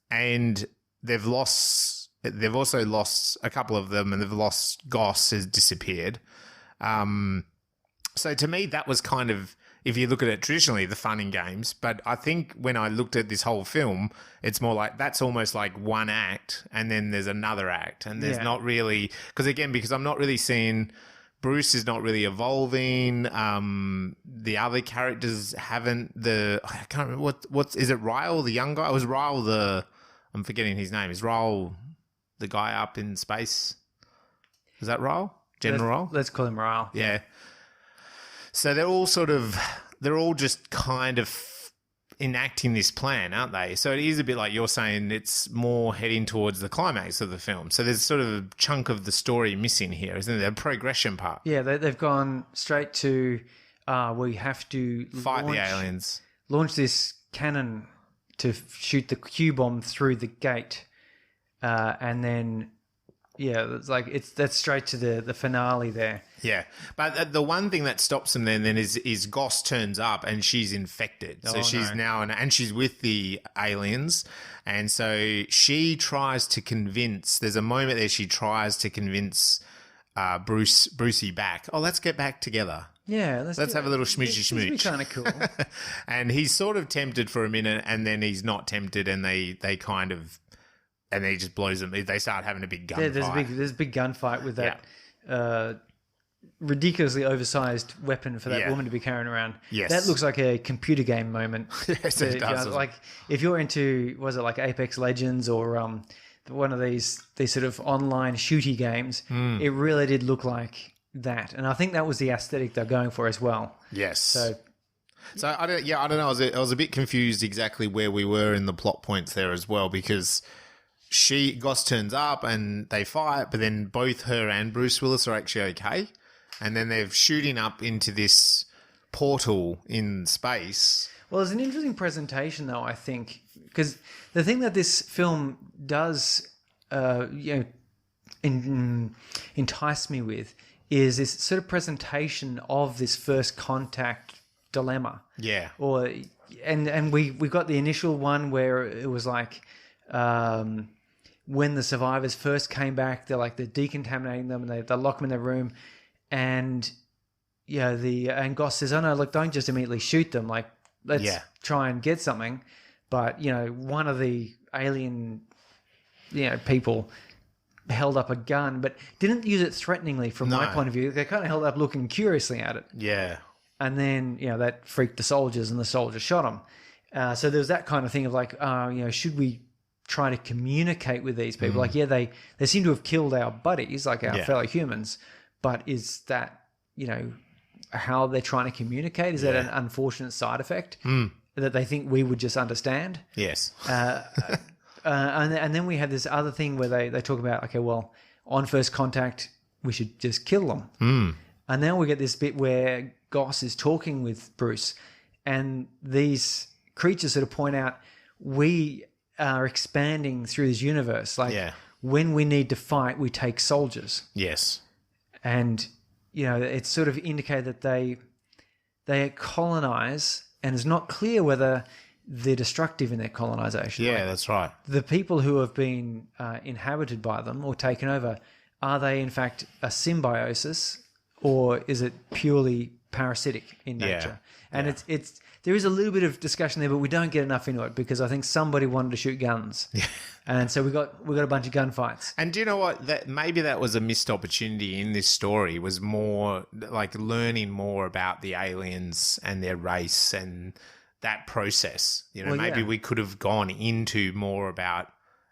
And they've also lost a couple of them, and they've lost Goss has disappeared. So to me, that was kind of, if you look at it traditionally, the fun in games. But I think when I looked at this whole film, it's more like that's almost like one act and then there's another act. And there's not really, because I'm not really seeing, Bruce is not really evolving. The other characters haven't, I can't remember, is it Ryle, the young guy? Was Ryle I'm forgetting his name. Is Ryle the guy up in space? Is that Ryle? General Ryle? Let's call him Ryle. Yeah. So they're all just kind of enacting this plan, aren't they? So it is a bit like you're saying, it's more heading towards the climax of the film. So there's sort of a chunk of the story missing here, isn't there? A progression part. Yeah, they've gone straight to we have to fight the aliens. Launch this cannon to shoot the Q-bomb through the gate and then Yeah, that's straight to the finale there. Yeah, but the one thing that stops them then is Goss turns up and she's infected. So she's now and she's with the aliens, and so she tries to convince. There's a moment there she tries to convince Brucey back. Oh, let's get back together. Yeah, let's have a little schmoochy schmooch. It'd be kind of cool. And he's sort of tempted for a minute, and then he's not tempted, and they kind of. And then he just blows them. They start having a big gunfight. Yeah, there's a big gunfight with that ridiculously oversized weapon for that woman to be carrying around. Yes. That looks like a computer game moment. Yes, it does. Like if you're into, was it like Apex Legends or one of these sort of online shooty games, it really did look like that. And I think that was the aesthetic they're going for as well. Yes. So I don't know. I was a bit confused exactly where we were in the plot points there as well, because Goss turns up and they fight, but then both her and Bruce Willis are actually okay. And then they're shooting up into this portal in space. Well, there's an interesting presentation, though, I think, because the thing that this film does, entice me with is this sort of presentation of this first contact dilemma. Yeah. And we got the initial one where it was like, when the survivors first came back, they're decontaminating them and they lock them in their room, and and Goss says, "Oh no, look, don't just immediately shoot them. Like, let's try and get something." But one of the alien, people held up a gun, but didn't use it threateningly from my point of view. They kind of held up looking curiously at it. Yeah. And then that freaked the soldiers, and the soldiers shot them. So there was that kind of thing of like, should we try to communicate with these people? Like, they seem to have killed our buddies, like our fellow humans, but is that how they're trying to communicate? Is that an unfortunate side effect that they think we would just understand? Yes. And then we have this other thing where they talk about, okay, well, on first contact we should just kill them. And then we get this bit where Goss is talking with Bruce, and these creatures sort of point out, we are expanding through this universe. Like, when we need to fight, we take soldiers. Yes. And, it's sort of indicated that they colonize, and it's not clear whether they're destructive in their colonization. Yeah, that's right. The people who have been inhabited by them or taken over, are they in fact a symbiosis, or is it purely parasitic in nature? And it's there is a little bit of discussion there, but we don't get enough into it because I think somebody wanted to shoot guns. Yeah. And so we got a bunch of gunfights. And do you know what? That maybe that was a missed opportunity in this story, was more like learning more about the aliens and their race and that process. Maybe we could have gone into more about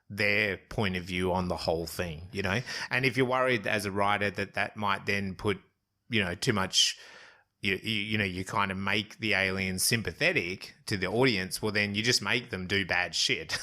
their point of view on the whole thing, And if you're worried as a writer that might then put, too much, you kind of make the aliens sympathetic to the audience, well, then you just make them do bad shit.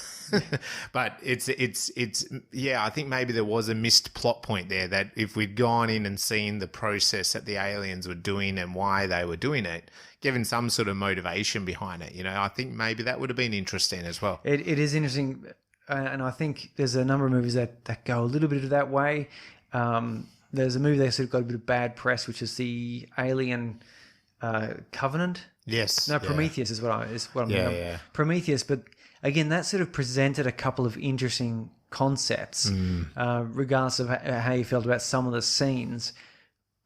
But it's I think maybe there was a missed plot point there, that if we'd gone in and seen the process that the aliens were doing and why they were doing it, given some sort of motivation behind it, I think maybe that would have been interesting as well. It is interesting, and I think there's a number of movies that go a little bit of that way. There's a movie that sort of got a bit of bad press, which is the Alien Covenant. Yes. No, Prometheus is what I'm thinking. Yeah. Prometheus, but again, that sort of presented a couple of interesting concepts, regardless of how you felt about some of the scenes.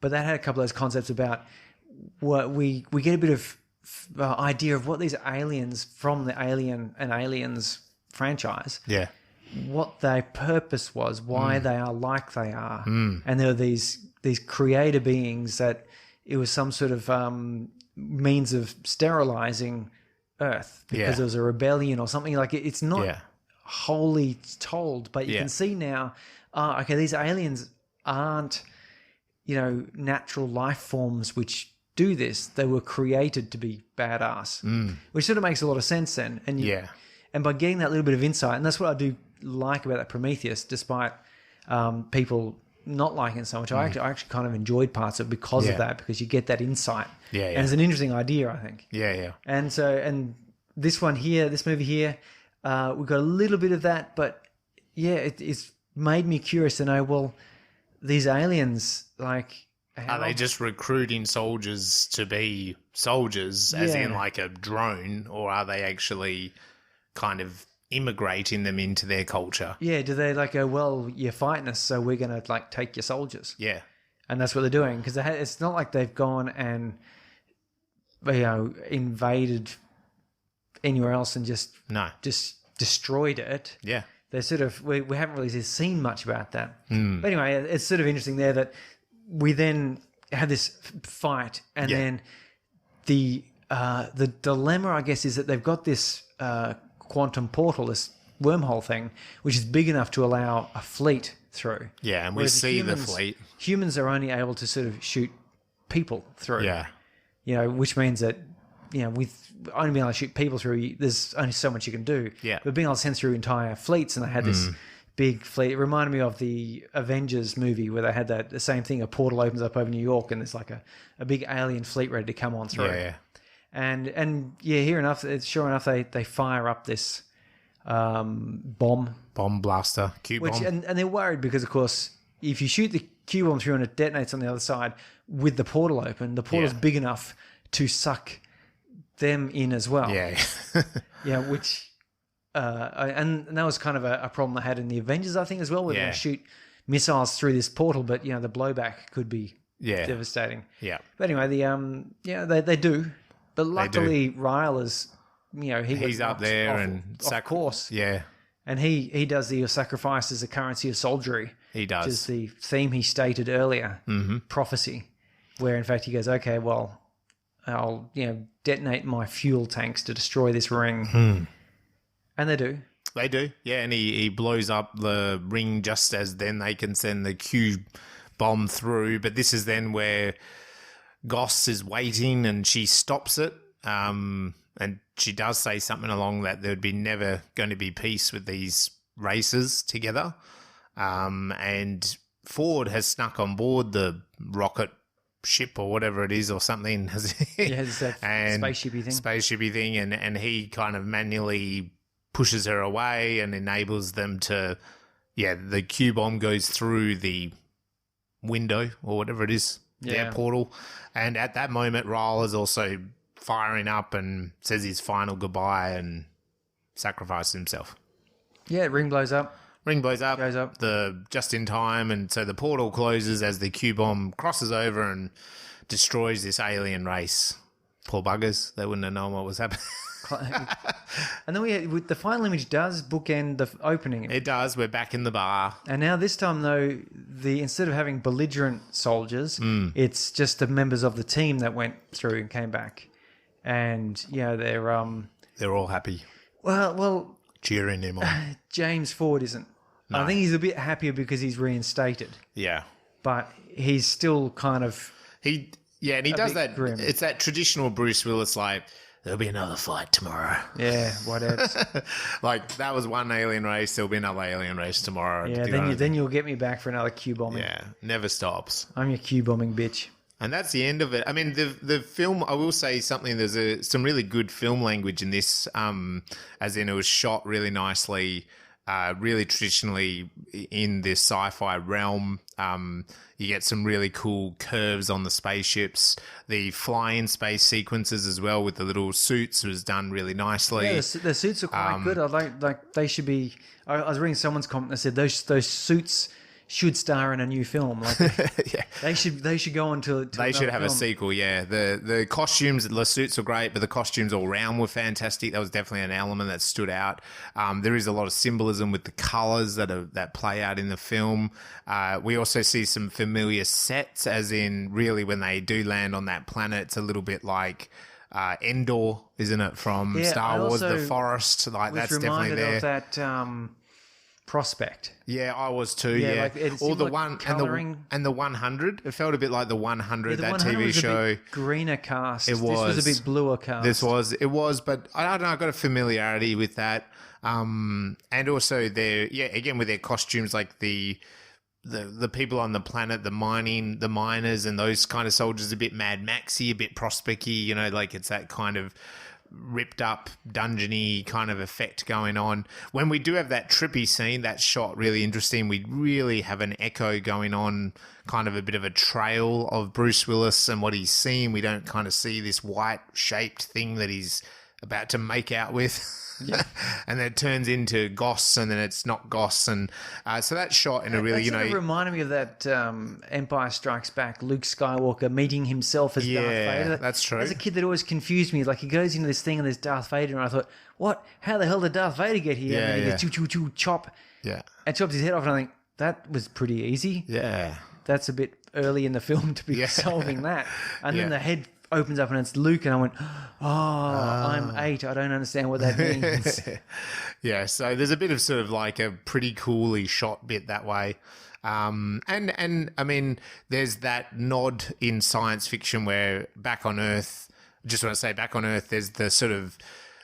But that had a couple of those concepts about what we get a bit of idea of what these aliens from the Alien and Aliens franchise. Yeah. What their purpose was, why they are like they are. And there were these creator beings that it was some sort of means of sterilizing Earth because there was a rebellion or something. Like, it's not wholly told, but you can see now, okay, these aliens aren't, natural life forms which do this. They were created to be badass, which sort of makes a lot of sense then. And and by getting that little bit of insight, and that's what I do like about that Prometheus, despite people not liking it so much. I actually kind of enjoyed parts of it because of that, because you get that insight. And it's an interesting idea, I think. And so, and this movie here, we've got a little bit of that, but it's made me curious to know, well, these aliens, like... Are they just recruiting soldiers to be soldiers, as in Yeah. like a drone, or are they actually kind of immigrating them into their culture? Yeah, do they like go, well, you're fighting us, so we're going to like take your soldiers? Yeah. And that's what they're doing, because it's not like they've gone and, invaded anywhere else and just destroyed it. Yeah. They're sort of, we haven't really seen much about that. But anyway, it's sort of interesting there that we then had this fight, and then the dilemma, I guess, is that they've got this quantum portal, this wormhole thing, which is big enough to allow a fleet through. Yeah, and we Whereas see the fleet. Humans are only able to sort of shoot people through. Yeah. Which means that, with only being able to shoot people through, there's only so much you can do. Yeah. But being able to send through entire fleets, and they had this big fleet. It reminded me of the Avengers movie where they had the same thing. A portal opens up over New York, and there's like a big alien fleet ready to come on through. Yeah. And sure enough, they fire up this bomb Blaster, Q bomb. and they're worried because, of course, if you shoot the Q bomb through and it detonates on the other side with the portal open, the portal's big enough to suck them in as well. Yeah. Which and that was kind of a problem they had in the Avengers, I think, as well, where they shoot missiles through this portal, but the blowback could be devastating. Yeah. But anyway, they do. But luckily, Ryle is, he's up there of course. Yeah. And he does the sacrifice as a currency of soldiery. He does. Which is the theme he stated earlier, prophecy, where in fact he goes, okay, well, I'll detonate my fuel tanks to destroy this ring. And they do. They do, yeah. And he blows up the ring just as then they can send the Q bomb through. But this is then where Goss is waiting and she stops it. And she does say something along that there'd be never going to be peace with these races together. And Ford has snuck on board the rocket ship or whatever it is or something. It's that spaceshipy thing. And he kind of manually pushes her away and enables them to, the Q bomb goes through the window or whatever it is, their portal. And at that moment, Ryle is also firing up and says his final goodbye and sacrifices himself. Yeah, ring blows up. Goes up. Just in time, and so the portal closes as the Q bomb crosses over and destroys this alien race. Poor buggers, they wouldn't have known what was happening. And then the final image does bookend the opening. It does. We're back in the bar, and now this time though, instead of having belligerent soldiers, it's just the members of the team that went through and came back, and they're all happy. Well. Cheering him on. James Ford isn't. No. I think he's a bit happier because he's reinstated. Yeah. But he's still kind of... and he does that. Grim. It's that traditional Bruce Willis, like, there'll be another fight tomorrow. Yeah, what else? Like, that was one alien race, there'll be another alien race tomorrow. Yeah, then you'll get me back for another Q-bombing. Yeah, never stops. I'm your Q-bombing bitch. And that's the end of it. I mean, the film, I will say something, there's some really good film language in this, as in it was shot really nicely, really traditionally in this sci-fi realm. You get some really cool curves on the spaceships. The fly-in space sequences as well with the little suits was done really nicely. Yeah, the suits are quite good. I like they should be... I was reading someone's comment that said those suits... should star in a new film. Like they should go on to they should have film. A sequel. Yeah, the costumes, the suits were great, but the costumes all round were fantastic. That was definitely an element that stood out. There is a lot of symbolism with the colours that play out in the film. We also see some familiar sets, as in really when they do land on that planet, it's a little bit like Endor, isn't it, from Star Wars? The forest, like that's definitely there. Of that. Prospect. Yeah, I was too. Yeah, like or the like one colouring. and the 100. It felt a bit like the 100. The that 100 TV was show. A bit greener cast. It was. This was a bit bluer cast. It was, but I don't know. I got a familiarity with that, and also again with their costumes, like the people on the planet, the miners, and those kind of soldiers, a bit Mad Maxy, a bit Prospect-y. Like it's that kind of ripped up, dungeony kind of effect going on. When we do have that trippy scene, that shot really interesting. We really have an echo going on, kind of a bit of a trail of Bruce Willis and what he's seeing. We don't kind of see this white-shaped thing that he's about to make out with. Yeah. And then it turns into Goss, and then it's not Goss. And so that shot in a really, That sort of reminded me of that Empire Strikes Back, Luke Skywalker meeting himself as Darth Vader. That's true. As a kid, that always confused me. Like, he goes into this thing and there's Darth Vader, and I thought, what? How the hell did Darth Vader get here? Yeah, and then he yeah. goes, choo-choo-choo, chop. Yeah. And chops his head off, and I think, that was pretty easy. Yeah. That's a bit early in the film to be solving that. And then the head opens up and it's Luke, and I went, I'm 8. I don't understand what that means. Yeah, so there's a bit of sort of like a pretty coolly shot bit that way. And I mean, there's that nod in science fiction where back on Earth, just want to say back on Earth, there's the sort of,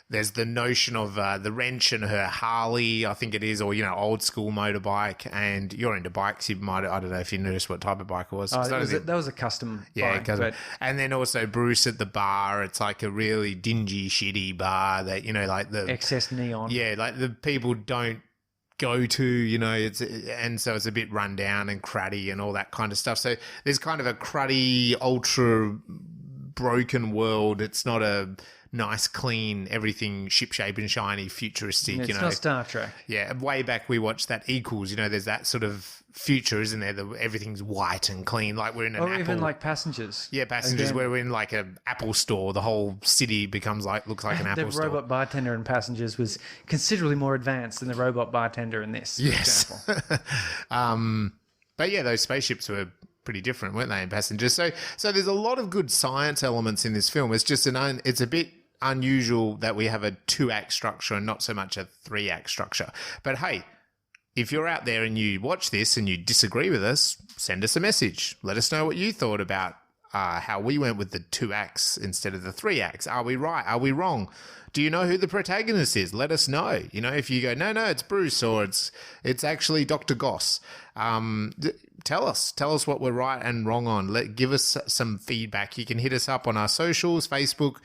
there's the notion of the wrench and her Harley, I think it is, or, old school motorbike. And you're into bikes. You might, I don't know if you noticed what type of bike it was. That was a custom bike. Custom. And then also Bruce at the bar. It's like a really dingy, shitty bar that, like the excess neon. Yeah, like the people don't go to, and so it's a bit run down and cruddy and all that kind of stuff. So there's kind of a cruddy, ultra broken world. It's not a nice, clean, everything ship-shape and shiny, futuristic, It's not Star Trek. Yeah, way back we watched that Equals, there's that sort of future, isn't there? Everything's white and clean, like we're in an Or Apple. even like Passengers. Yeah, Passengers, where we're in like an Apple store. The whole city looks like an Apple store. The robot bartender in Passengers was considerably more advanced than the robot bartender in this, yes. for example. But yeah, those spaceships were pretty different, weren't they, in Passengers? So there's a lot of good science elements in this film. It's just it's a bit unusual that we have a 2-act structure and not so much a 3-act structure. But hey, if you're out there and you watch this and you disagree with us, send us a message. Let us know what you thought about how we went with the 2 acts instead of the 3 acts. Are we right? Are we wrong? Do you know who the protagonist is? Let us know. If you go, no, it's Bruce, or it's actually Dr. Goss. Tell us what we're right and wrong on. Give us some feedback. You can hit us up on our socials, Facebook.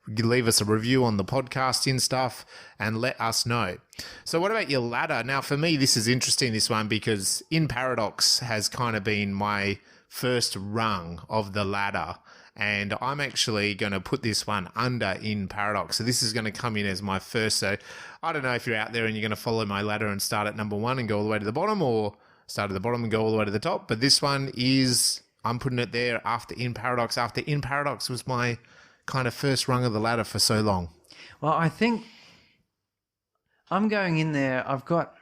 Leave us a review on the podcasting stuff and let us know. So what about your ladder? Now, for me, this is interesting, this one, because In Paradox has kind of been my first rung of the ladder. And I'm actually going to put this one under In Paradox. So this is going to come in as my first. So I don't know if you're out there and you're going to follow my ladder and start at number 1 and go all the way to the bottom, or start at the bottom and go all the way to the top. But this one I'm putting it there after In Paradox. After In Paradox was my kind of first rung of the ladder for so long. Well, I think I'm going in there. I've got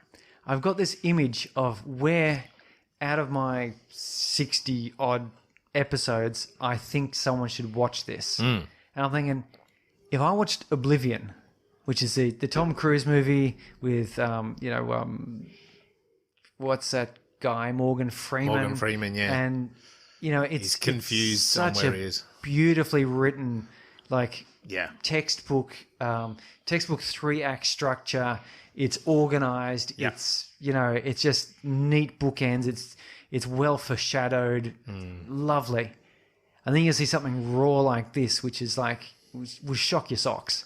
this image of where, out of my 60 odd episodes, I think someone should watch this. And I'm thinking, if I watched Oblivion, which is the Tom Cruise movie with what's that guy, Morgan Freeman? Morgan Freeman, yeah. And it's he's confused such on where he is. Beautifully written, textbook 3-act structure. It's organized. Yeah. It's just neat bookends. It's well foreshadowed. Lovely. And then you see something raw like this, which is will shock your socks.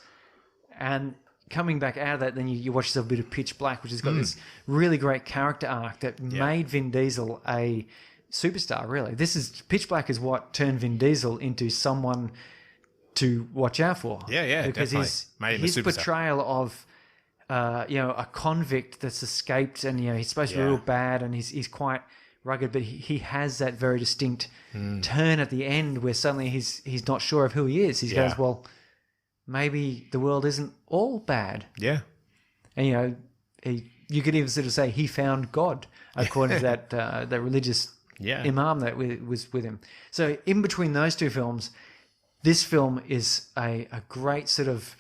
And coming back out of that, then you watch yourself a bit of Pitch Black, which has got this really great character arc that made Vin Diesel a superstar, really. Pitch Black is what turned Vin Diesel into someone to watch out for. Yeah, because definitely. his portrayal of a convict that's escaped, and he's supposed to be real bad, and he's quite rugged, but he has that very distinct turn at the end where suddenly he's not sure of who he is. He goes, well, maybe the world isn't all bad. Yeah. And you could even sort of say he found God, according to that religious imam that was with him. So in between those two films, this film is a great sort of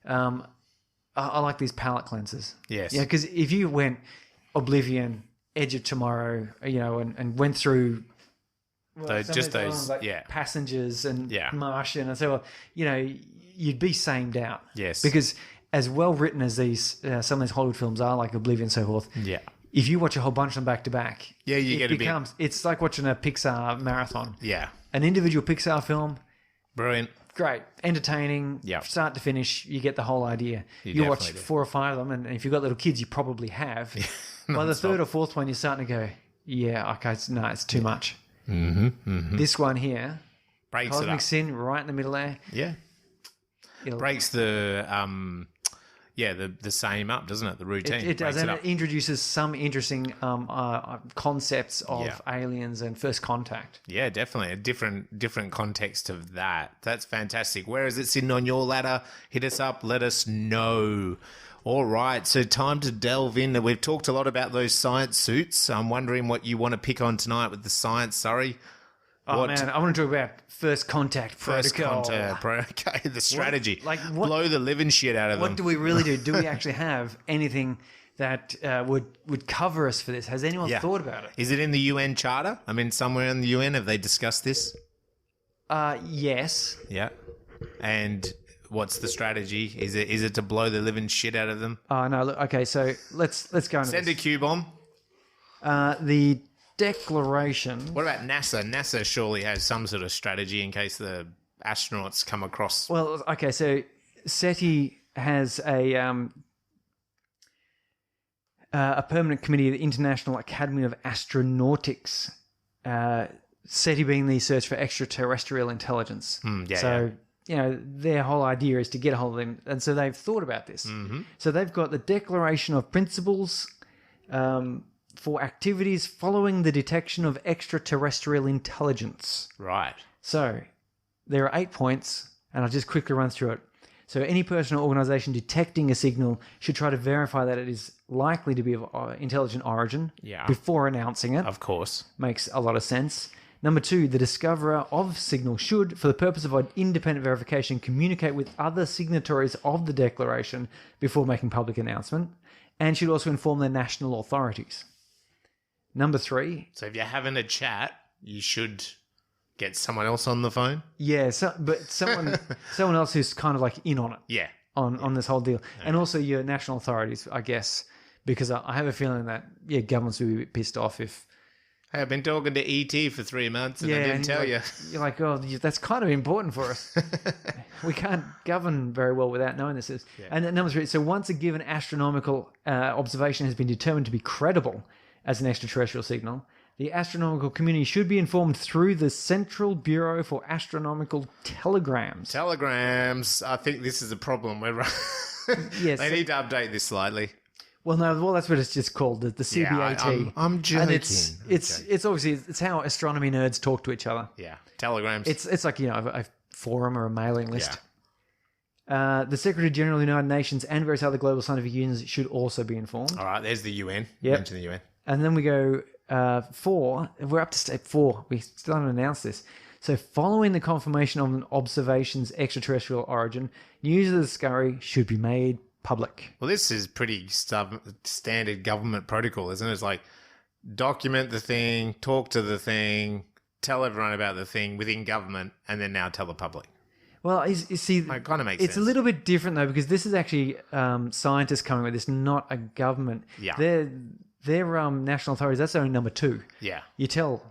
I like these palate cleansers. Yes. Yeah, because if you went Oblivion, Edge of Tomorrow, and went through Passengers and Martian, and so you'd be samed out. Yes. Because as well written as these some of these Hollywood films are, like Oblivion and so forth. Yeah. If you watch a whole bunch of them back to back, it's like watching a Pixar marathon. Yeah. An individual Pixar film, brilliant. great, entertaining, start to finish. You get the whole idea. You watch 4 or 5 of them, and if you've got little kids, you probably have. By the 3rd or 4th one, you're starting to go, yeah, okay, it's too much. This one here, breaks Cosmic it up. Sin, right in the middle there. Yeah. Breaks the same up, doesn't it? The routine. It does, and it introduces some interesting concepts of aliens and first contact. Yeah, definitely. A different context of that. That's fantastic. Where is it sitting on your ladder? Hit us up. Let us know. All right, so time to delve in. We've talked a lot about those science suits. I'm wondering what you want to pick on tonight with the science, Surrey. Man, I want to talk about first contact protocol. Okay, the strategy. Blow the living shit out of them. What do we really do? Do we actually have anything that would cover us for this? Has anyone thought about it? Is it in the UN Charter? I mean, somewhere in the UN, have they discussed this? Yes. Yeah. And what's the strategy? Is it to blow the living shit out of them? No. Look, okay, so let's go into Send a Q-bomb. The declaration. What about NASA? NASA surely has some sort of strategy in case the astronauts come across. Well, okay, so SETI has a permanent committee of the International Academy of Astronautics. SETI being the search for extraterrestrial intelligence. Their whole idea is to get a hold of them, and so they've thought about this. So they've got the Declaration of Principles for activities following the detection of extraterrestrial intelligence. Right. So there are 8 points, and I'll just quickly run through it. So any person or organisation detecting a signal should try to verify that it is likely to be of intelligent origin before announcing it. Of course. Makes a lot of sense. Number 2, the discoverer of signal should, for the purpose of independent verification, communicate with other signatories of the declaration before making public announcement, and should also inform their national authorities. Number 3. So if you're having a chat, you should get someone else on the phone. Yeah, but someone else who's kind of like in on it. Yeah. On this whole deal. Okay. And also your national authorities, I guess, because I have a feeling that, governments will be a bit pissed off if... Hey, I've been talking to ET for 3 months and I didn't tell you. You're like, oh, that's kind of important for us. We can't govern very well without knowing this. And number 3, so once a given astronomical observation has been determined to be credible as an extraterrestrial signal, the astronomical community should be informed through the Central Bureau for Astronomical Telegrams. Telegrams. I think this is a problem. Yes. They need to update this slightly. Well, no, that's what it's just called, the CBAT. Yeah, I'm joking. And it's obviously it's how astronomy nerds talk to each other. Yeah, telegrams. It's like a forum or a mailing list. Yeah. The Secretary General of the United Nations and various other global scientific unions should also be informed. All right, there's the UN. Yep. Mention the UN. And then we go 4. We're up to step 4. We still haven't announced this. So following the confirmation of an observation's extraterrestrial origin, news of the discovery should be made public. Well, this is pretty standard government protocol, isn't it? It's like document the thing, talk to the thing, tell everyone about the thing within government, and then now tell the public. Well, you see, it kind of makes sense. It's a little bit different though, because this is actually scientists coming with this, not a government. Yeah. Their national authorities, that's only number 2. Yeah. You tell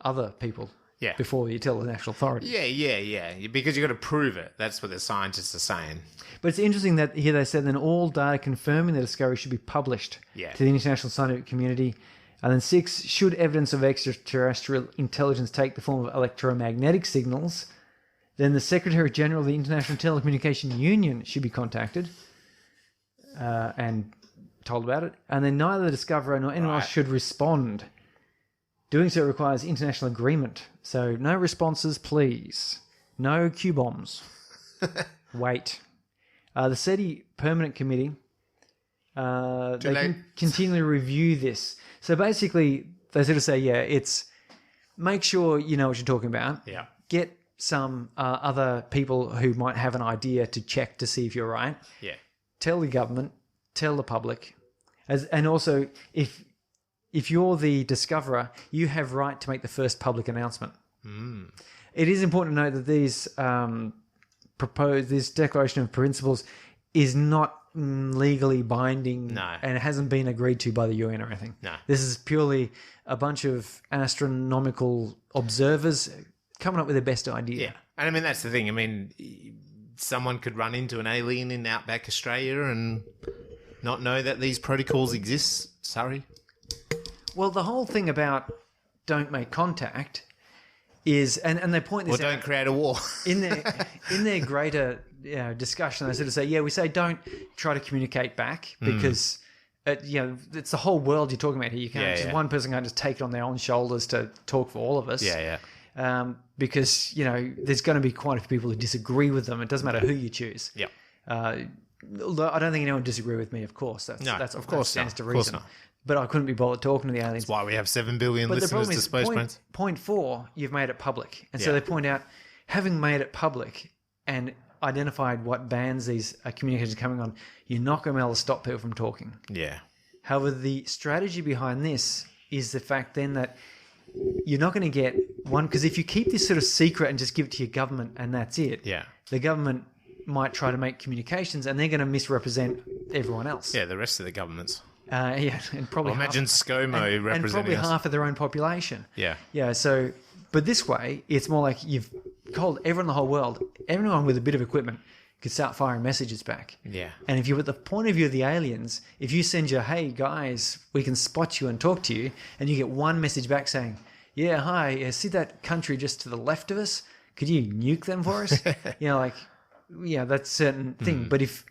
other people before you tell the national authorities. Yeah. Because you've got to prove it. That's what the scientists are saying. But it's interesting that here they said then all data confirming the discovery should be published to the international scientific community. And then 6, should evidence of extraterrestrial intelligence take the form of electromagnetic signals, then the Secretary General of the International Telecommunication Union should be contacted and told about it. And then neither the discoverer nor anyone else should respond. Doing so requires international agreement. So no responses, please. No Q-bombs. Wait. The SETI Permanent Committee, they can continually review this. So basically, they sort of say, it's make sure you know what you're talking about. Yeah. Get some other people who might have an idea to check to see if you're right. Yeah. Tell the government, tell the public. And also, if you're the discoverer, you have right to make the first public announcement. Mm. It is important to note that this Declaration of Principles is not legally binding and it hasn't been agreed to by the UN or anything. No. This is purely a bunch of astronomical observers coming up with their best idea. Yeah. And I mean, that's the thing. I mean, someone could run into an alien in outback Australia and not know that these protocols exist. Sorry. Well, the whole thing about don't make contact is, and they point this Or out don't create a war. in their greater discussion. They sort of say, we say don't try to communicate back because it's the whole world you're talking about here. You can't one person can't just take it on their own shoulders to talk for all of us. Because there's going to be quite a few people who disagree with them. It doesn't matter who you choose. Although I don't think anyone would disagree with me. Of course, that's of course stands to reason. But I couldn't be bothered talking to the aliens. That's why we have 7 billion listeners to Spacebrains. Point 4, you've made it public. And so they point out, having made it public and identified what bands these communications are coming on, you're not going to be able to stop people from talking. Yeah. However, the strategy behind this is the fact then that you're not going to get one, because if you keep this sort of secret and just give it to your government and that's it, the government might try to make communications and they're going to misrepresent everyone else. Yeah, the rest of the governments. And probably imagine ScoMo representing and probably us. half of their own population. Yeah. So, but this way, it's more like you've called everyone in the whole world, everyone with a bit of equipment could start firing messages back. Yeah. And if you're at the point of view of the aliens, if you send your, hey guys, we can spot you and talk to you, and you get one message back saying, yeah, hi, see that country just to the left of us? Could you nuke them for us? That's a certain thing. But if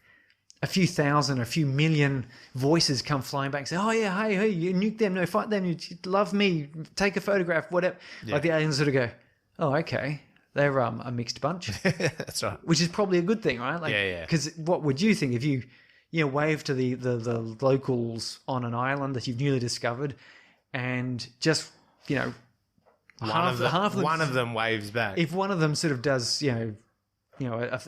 a few thousand or a few million voices come flying back and say, oh yeah, hey, you nuke them, no, fight them, you love me, take a photograph, whatever. Like the aliens sort of go, oh, okay, they're a mixed bunch. That's right. Which is probably a good thing, right? Because what would you think if you wave to the locals on an island that you've newly discovered and just, one of them waves back. If one of them sort of does, a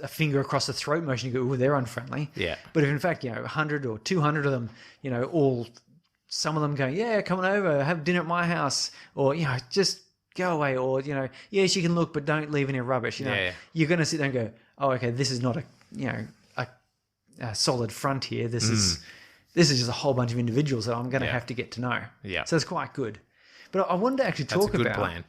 finger across the throat motion, you go, oh, they're unfriendly. Yeah. But if in fact, 100 or 200 of them, some of them going, yeah, come on over, have dinner at my house, or, just go away, or, yes, you can look, but don't leave any rubbish. You're going to sit there and go, oh, okay, this is not a solid front here. This is just a whole bunch of individuals that I'm going to have to get to know. Yeah. So it's quite good. But I wanted to actually talk about plan.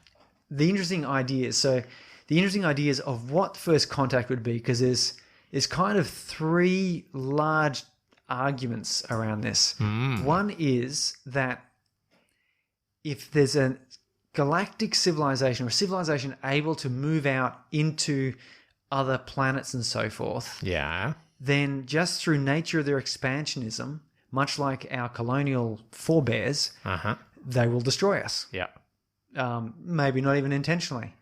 The interesting ideas. So the interesting ideas of what first contact would be, because there's kind of 3 large arguments around this. One is that if there's a galactic civilization or a civilization able to move out into other planets and so forth, then just through nature of their expansionism, much like our colonial forebears, they will destroy us. Maybe not even intentionally.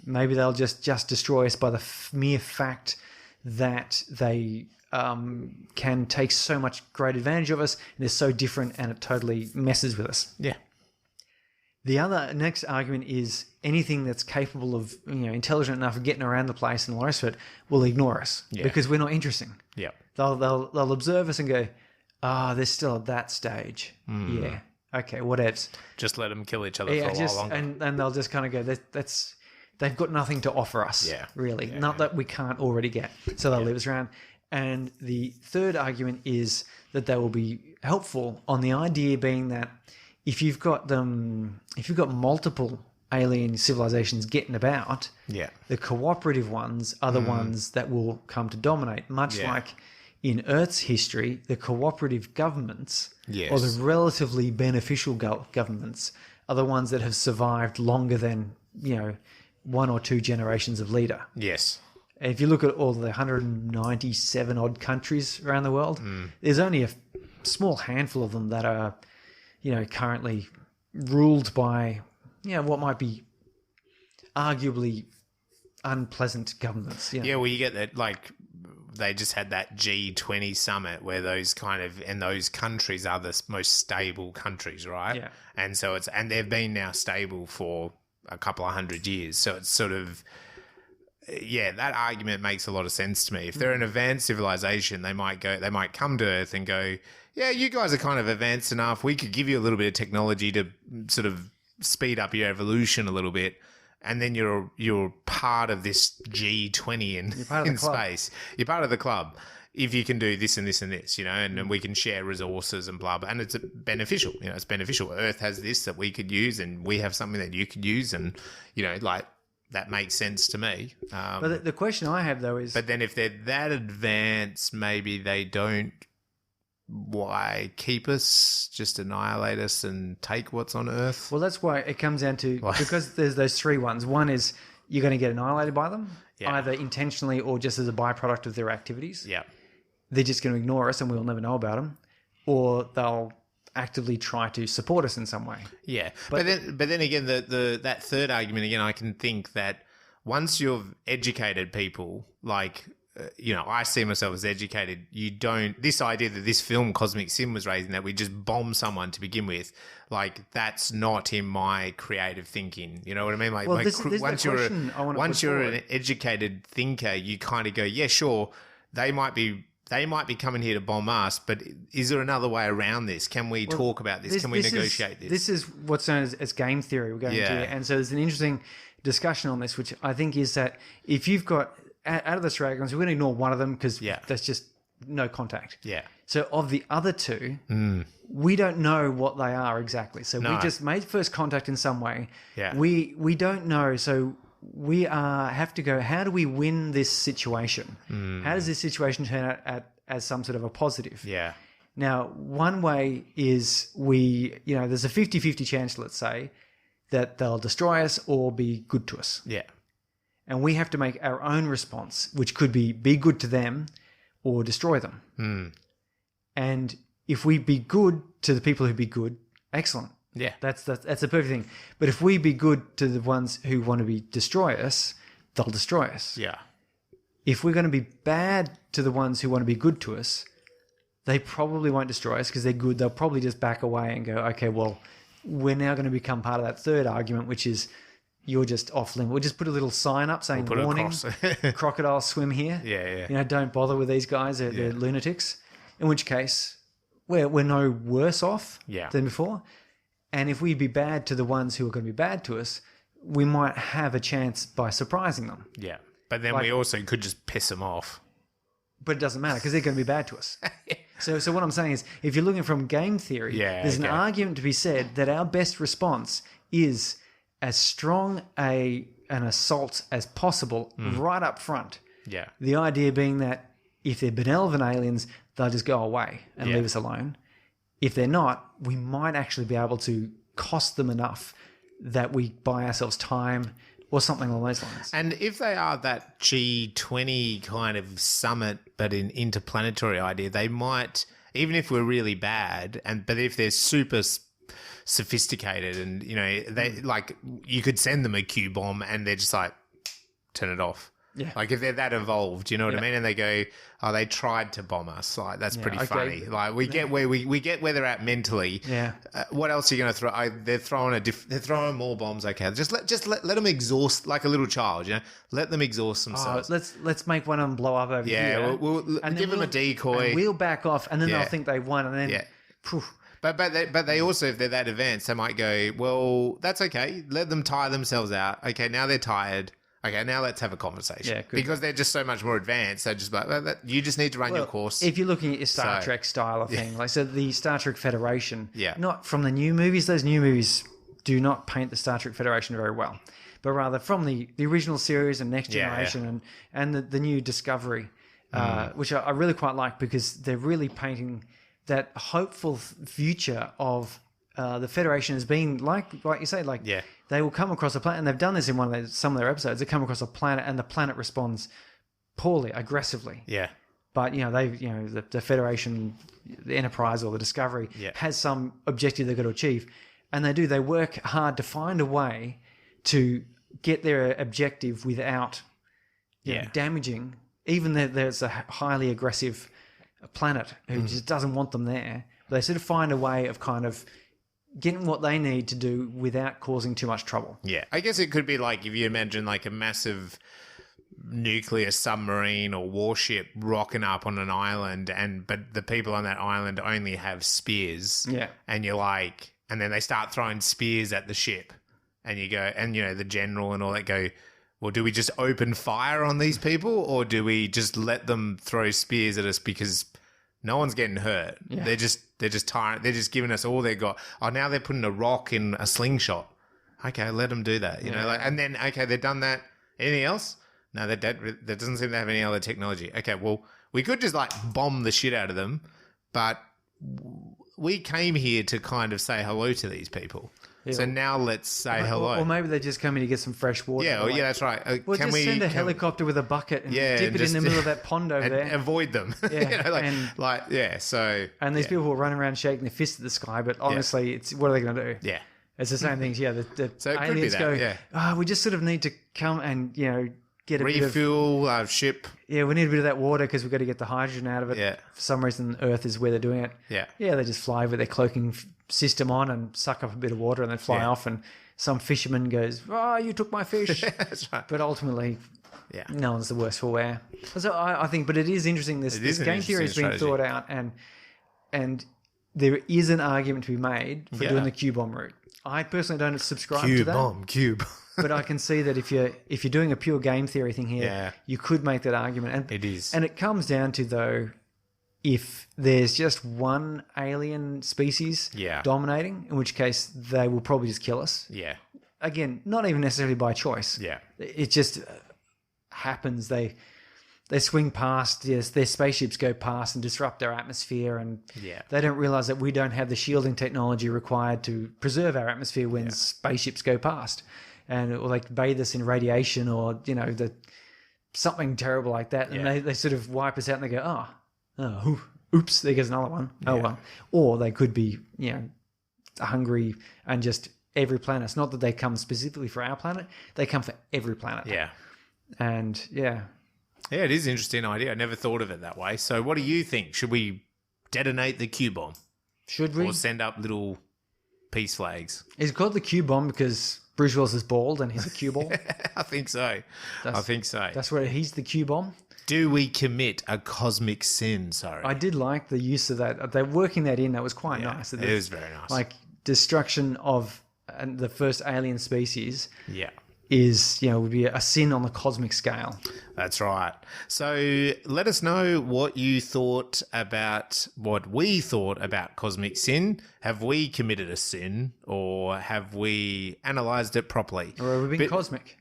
Maybe they'll just destroy us by the mere fact that they can take so much great advantage of us, and they're so different, and it totally messes with us. The other next argument is anything that's capable of, intelligent enough of getting around the place and all the rest of it will ignore us because we're not interesting. They'll observe us and go, they're still at that stage. Yeah. Okay, whatevs. Just let them kill each other for a while longer. And they'll just kind of go, they've got nothing to offer us, really. Not that we can't already get. So they'll leave us around. And the third argument is that they will be helpful on the idea being that if you've got multiple alien civilizations getting about, the cooperative ones are the ones that will come to dominate, much like in Earth's history, the cooperative governments or the relatively beneficial governments are the ones that have survived longer than, 1 or 2 generations of leader. If you look at all the 197 odd countries around the world, there's only a small handful of them that are, currently ruled by, what might be arguably unpleasant governments. Well, you get that, like, they just had that G20 summit where those countries are the most stable countries, right? And so and they've been now stable for a couple of 100 years. So it's sort of, that argument makes a lot of sense to me. If they're an advanced civilization, they might come to Earth and go, yeah, you guys are kind of advanced enough. We could give you a little bit of technology to sort of speed up your evolution a little bit. And then you're part of this G20 in space. You're part of the club if you can do this and this and this, and then we can share resources and blah, blah. And it's beneficial. It's beneficial. Earth has this that we could use, and we have something that you could use. And, that makes sense to me. But the question I have, though, is... But then if they're that advanced, maybe they don't... Why keep us, just annihilate us and take what's on Earth? Well, that's why it comes down to... Because there's those three ones. One is you're going to get annihilated by them, either intentionally or just as a byproduct of their activities. Yeah. They're just going to ignore us and we'll never know about them. Or they'll actively try to support us in some way. Yeah. But then again, that third argument, again, I can think that once you've educated people, like... I see myself as educated. This idea that this film, Cosmic Sin, was raising, that we just bomb someone to begin with, like, that's not in my creative thinking. You know what I mean? Like, once you're an educated thinker, you kind of go, yeah, sure, they might be coming here to bomb us, but is there another way around this? Can we talk about this? Can we negotiate this? This is what's known as game theory we're going to, and so there's an interesting discussion on this, which I think is that if you've got out of the dragons, we're going to ignore one of them because that's just no contact. Yeah. So of the other two, we don't know what they are exactly. So we just made first contact in some way. Yeah. We don't know. So we have to go, how do we win this situation? How does this situation turn out as some sort of a positive? Yeah. Now, one way is there's a 50-50 chance, let's say, that they'll destroy us or be good to us. Yeah. And we have to make our own response, which could be good to them or destroy them. And if we be good to the people who be good, excellent. Yeah. That's the perfect thing. But if we be good to the ones who want to destroy us, they'll destroy us. Yeah. If we're going to be bad to the ones who want to be good to us, they probably won't destroy us because they're good. They'll probably just back away and go, okay, well, we're now going to become part of that third argument, which is... You're just off limit. We'll just put a little sign up saying, warning, crocodiles swim here. Yeah. Don't bother with these guys. They're lunatics. In which case, we're no worse off than before. And if we be bad to the ones who are going to be bad to us, we might have a chance by surprising them. Yeah. But then we also could just piss them off. But it doesn't matter because they're going to be bad to us. So what I'm saying is, if you're looking from game theory, there's an argument to be said that our best response is... as strong an assault as possible right up front. Yeah. The idea being that if they're benevolent aliens, they'll just go away and leave us alone. If they're not, we might actually be able to cost them enough that we buy ourselves time or something along those lines. And if they are that G20 kind of summit but an interplanetary idea, they might, even if we're really bad, but if they're super sophisticated and they like, you could send them a Q bomb and they're just like, turn it off. Yeah. Like if they're that evolved, you know what I mean? And they go, oh, they tried to bomb us. Like that's pretty funny. Like we get where we get where they're at mentally. Yeah. What else are you going to throw? They're throwing more bombs. Okay. Just let them exhaust like a little child. Let them exhaust themselves. Let's make one of them blow up over here. Yeah. We'll give them a decoy. And we'll back off, and then they'll think they won, and then poof. But they also, if they're that advanced, they might go, well, that's okay. Let them tire themselves out. Okay, now they're tired. Okay, now let's have a conversation. Yeah, because they're just so much more advanced. They're just like, you just need to run your course. If you're looking at your Star Trek style of thing, like so the Star Trek Federation, not from the new movies. Those new movies do not paint the Star Trek Federation very well, but rather from the original series and Next Generation and the new Discovery, which I really quite like because they're really painting that hopeful future of the Federation as being like you say, they will come across a planet, and they've done this in some of their episodes. They come across a planet, and the planet responds poorly, aggressively. Yeah. But the Federation, the Enterprise, or the Discovery has some objective they've got to achieve, and they work hard to find a way to get their objective without damaging. Even there's a highly aggressive planet who just doesn't want them there. But they sort of find a way of kind of getting what they need to do without causing too much trouble. Yeah. I guess it could be like if you imagine like a massive nuclear submarine or warship rocking up on an island, but the people on that island only have spears. Yeah. And you're like, and then they start throwing spears at the ship, and you go, and the general and all that go, well, do we just open fire on these people, or do we just let them throw spears at us because no one's getting hurt? Yeah. They're just tired. They're just giving us all they got. Oh, now they're putting a rock in a slingshot. Okay, let them do that. You know, like, and then okay, they've done that. Anything else? No, that doesn't seem to have any other technology. Okay, well, we could just like bomb the shit out of them, but we came here to kind of say hello to these people. Yeah. So now let's say hello. Or maybe they just come in to get some fresh water. Yeah, yeah, that's right. Well, can just send a helicopter with a bucket and dip it in the middle of that pond over there. Avoid them. Yeah, so... And these people will run around shaking their fist at the sky, but honestly, it's what are they going to do? Yeah. It's the same things. Yeah, the so aliens go, we just sort of need to come and, get a refuel bit of... ship. Yeah, we need a bit of that water because we've got to get the hydrogen out of it. Yeah. For some reason, Earth is where they're doing it. Yeah. Yeah, they just fly with their cloaking system on and suck up a bit of water and then fly off, and some fisherman goes, you took my fish. That's right. But ultimately, no one's the worse for wear. So I think, but it is interesting. This game theory has been thought out, and there is an argument to be made for doing the Q-bomb route. I personally don't subscribe to that. Cube. But I can see that if you're doing a pure game theory thing here, you could make that argument. And it is. And it comes down to, though, if there's just one alien species dominating, in which case they will probably just kill us. Yeah. Again, not even necessarily by choice. Yeah. It just happens. They swing past, their spaceships go past and disrupt our atmosphere, and they don't realize that we don't have the shielding technology required to preserve our atmosphere when spaceships go past. Or they bathe us in radiation or, something terrible like that. And they sort of wipe us out and they go, oops, there goes another one. Oh, well. Or they could be, hungry and just every planet. It's not that they come specifically for our planet. They come for every planet. Yeah. And, Yeah, it is an interesting idea. I never thought of it that way. So what do you think? Should we detonate the Q-bomb? Should we? Or send up little peace flags? Is it called the Q-bomb because Bruce Willis is bald and he's a cue ball? I think so. That's where he's the Q-bomb. Do we commit a cosmic sin? Sorry. I did like the use of that. They're working that in. That was quite nice. It was very nice. Like destruction of the first alien species. Yeah. Is, would be a sin on the cosmic scale. That's right. So let us know what we thought about cosmic sin. Have we committed a sin, or have we analysed it properly? Or have we been cosmic?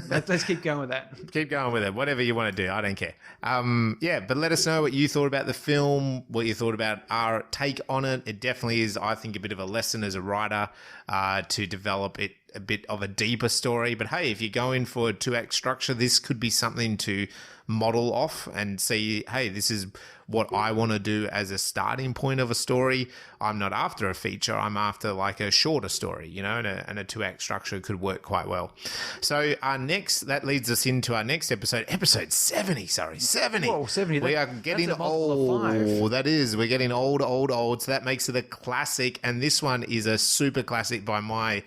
Let's keep going with that. Keep going with it. Whatever you want to do. I don't care. But let us know what you thought about the film, what you thought about our take on it. It definitely is, I think, a bit of a lesson as a writer to develop it a bit of a deeper story. But hey, if you're going for a 2-act structure, this could be something to model off and see, hey, this is what I want to do as a starting point of a story. I'm not after a feature. I'm after like a shorter story, and a 2-act structure could work quite well. So that leads us into our next episode 70. Sorry, 70. Whoa, 70. We are getting old. That is, we're getting old. So that makes it a classic. And this one is a super classic by my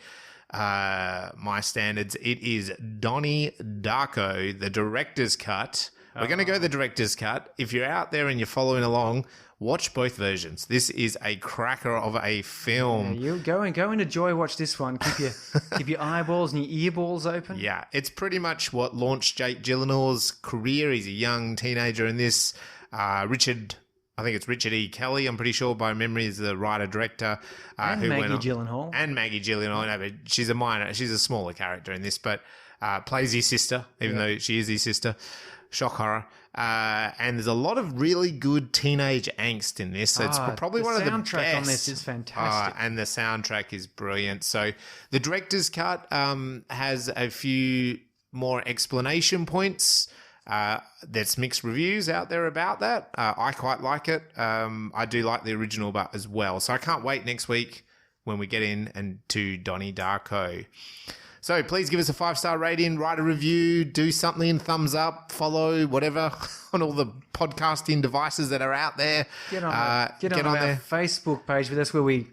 standards. It is Donnie Darko, the director's cut. We're going to go the director's cut. If you're out there and you're following along, watch both versions. This is a cracker of a film. Yeah, you go and enjoy. Watch this one. Keep your eyeballs and your earballs open. Yeah, it's pretty much what launched Jake Gyllenhaal's career. He's a young teenager in this. I think it's Richard E. Kelly, I'm pretty sure, by memory, is the writer-director. And Maggie Gyllenhaal. And Maggie Gyllenhaal. No, but she's a smaller character in this, but plays his sister, even though she is his sister. Shock horror. And there's a lot of really good teenage angst in this. So it's probably one of the best. The soundtrack on this is fantastic. And the soundtrack is brilliant. So the director's cut has a few more explanation points. There's mixed reviews out there about that. I quite like it. I do like the original but as well. So I can't wait next week when we get into Donnie Darko. So please give us a 5-star rating, write a review, do something, thumbs up, follow, whatever, on all the podcasting devices that are out there. Get on our Facebook page. That's where we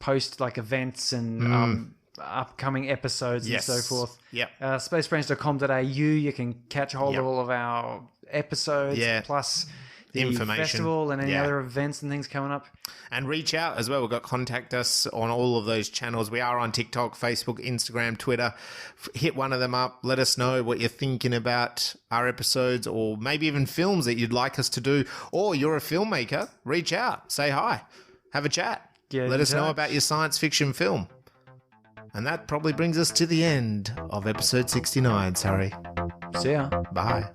post like events and upcoming episodes and so forth. Yep. Spacebrains.com.au. You can catch hold of all of our episodes, plus the information, festival, and any other events and things coming up. And reach out as well. We've got contact us on all of those channels. We are on TikTok, Facebook, Instagram, Twitter. Hit one of them up. Let us know what you're thinking about our episodes, or maybe even films that you'd like us to do. Or you're a filmmaker. Reach out. Say hi. Have a chat. Let us know about your science fiction film. And that probably brings us to the end of episode 69, Surrey. See ya. Bye.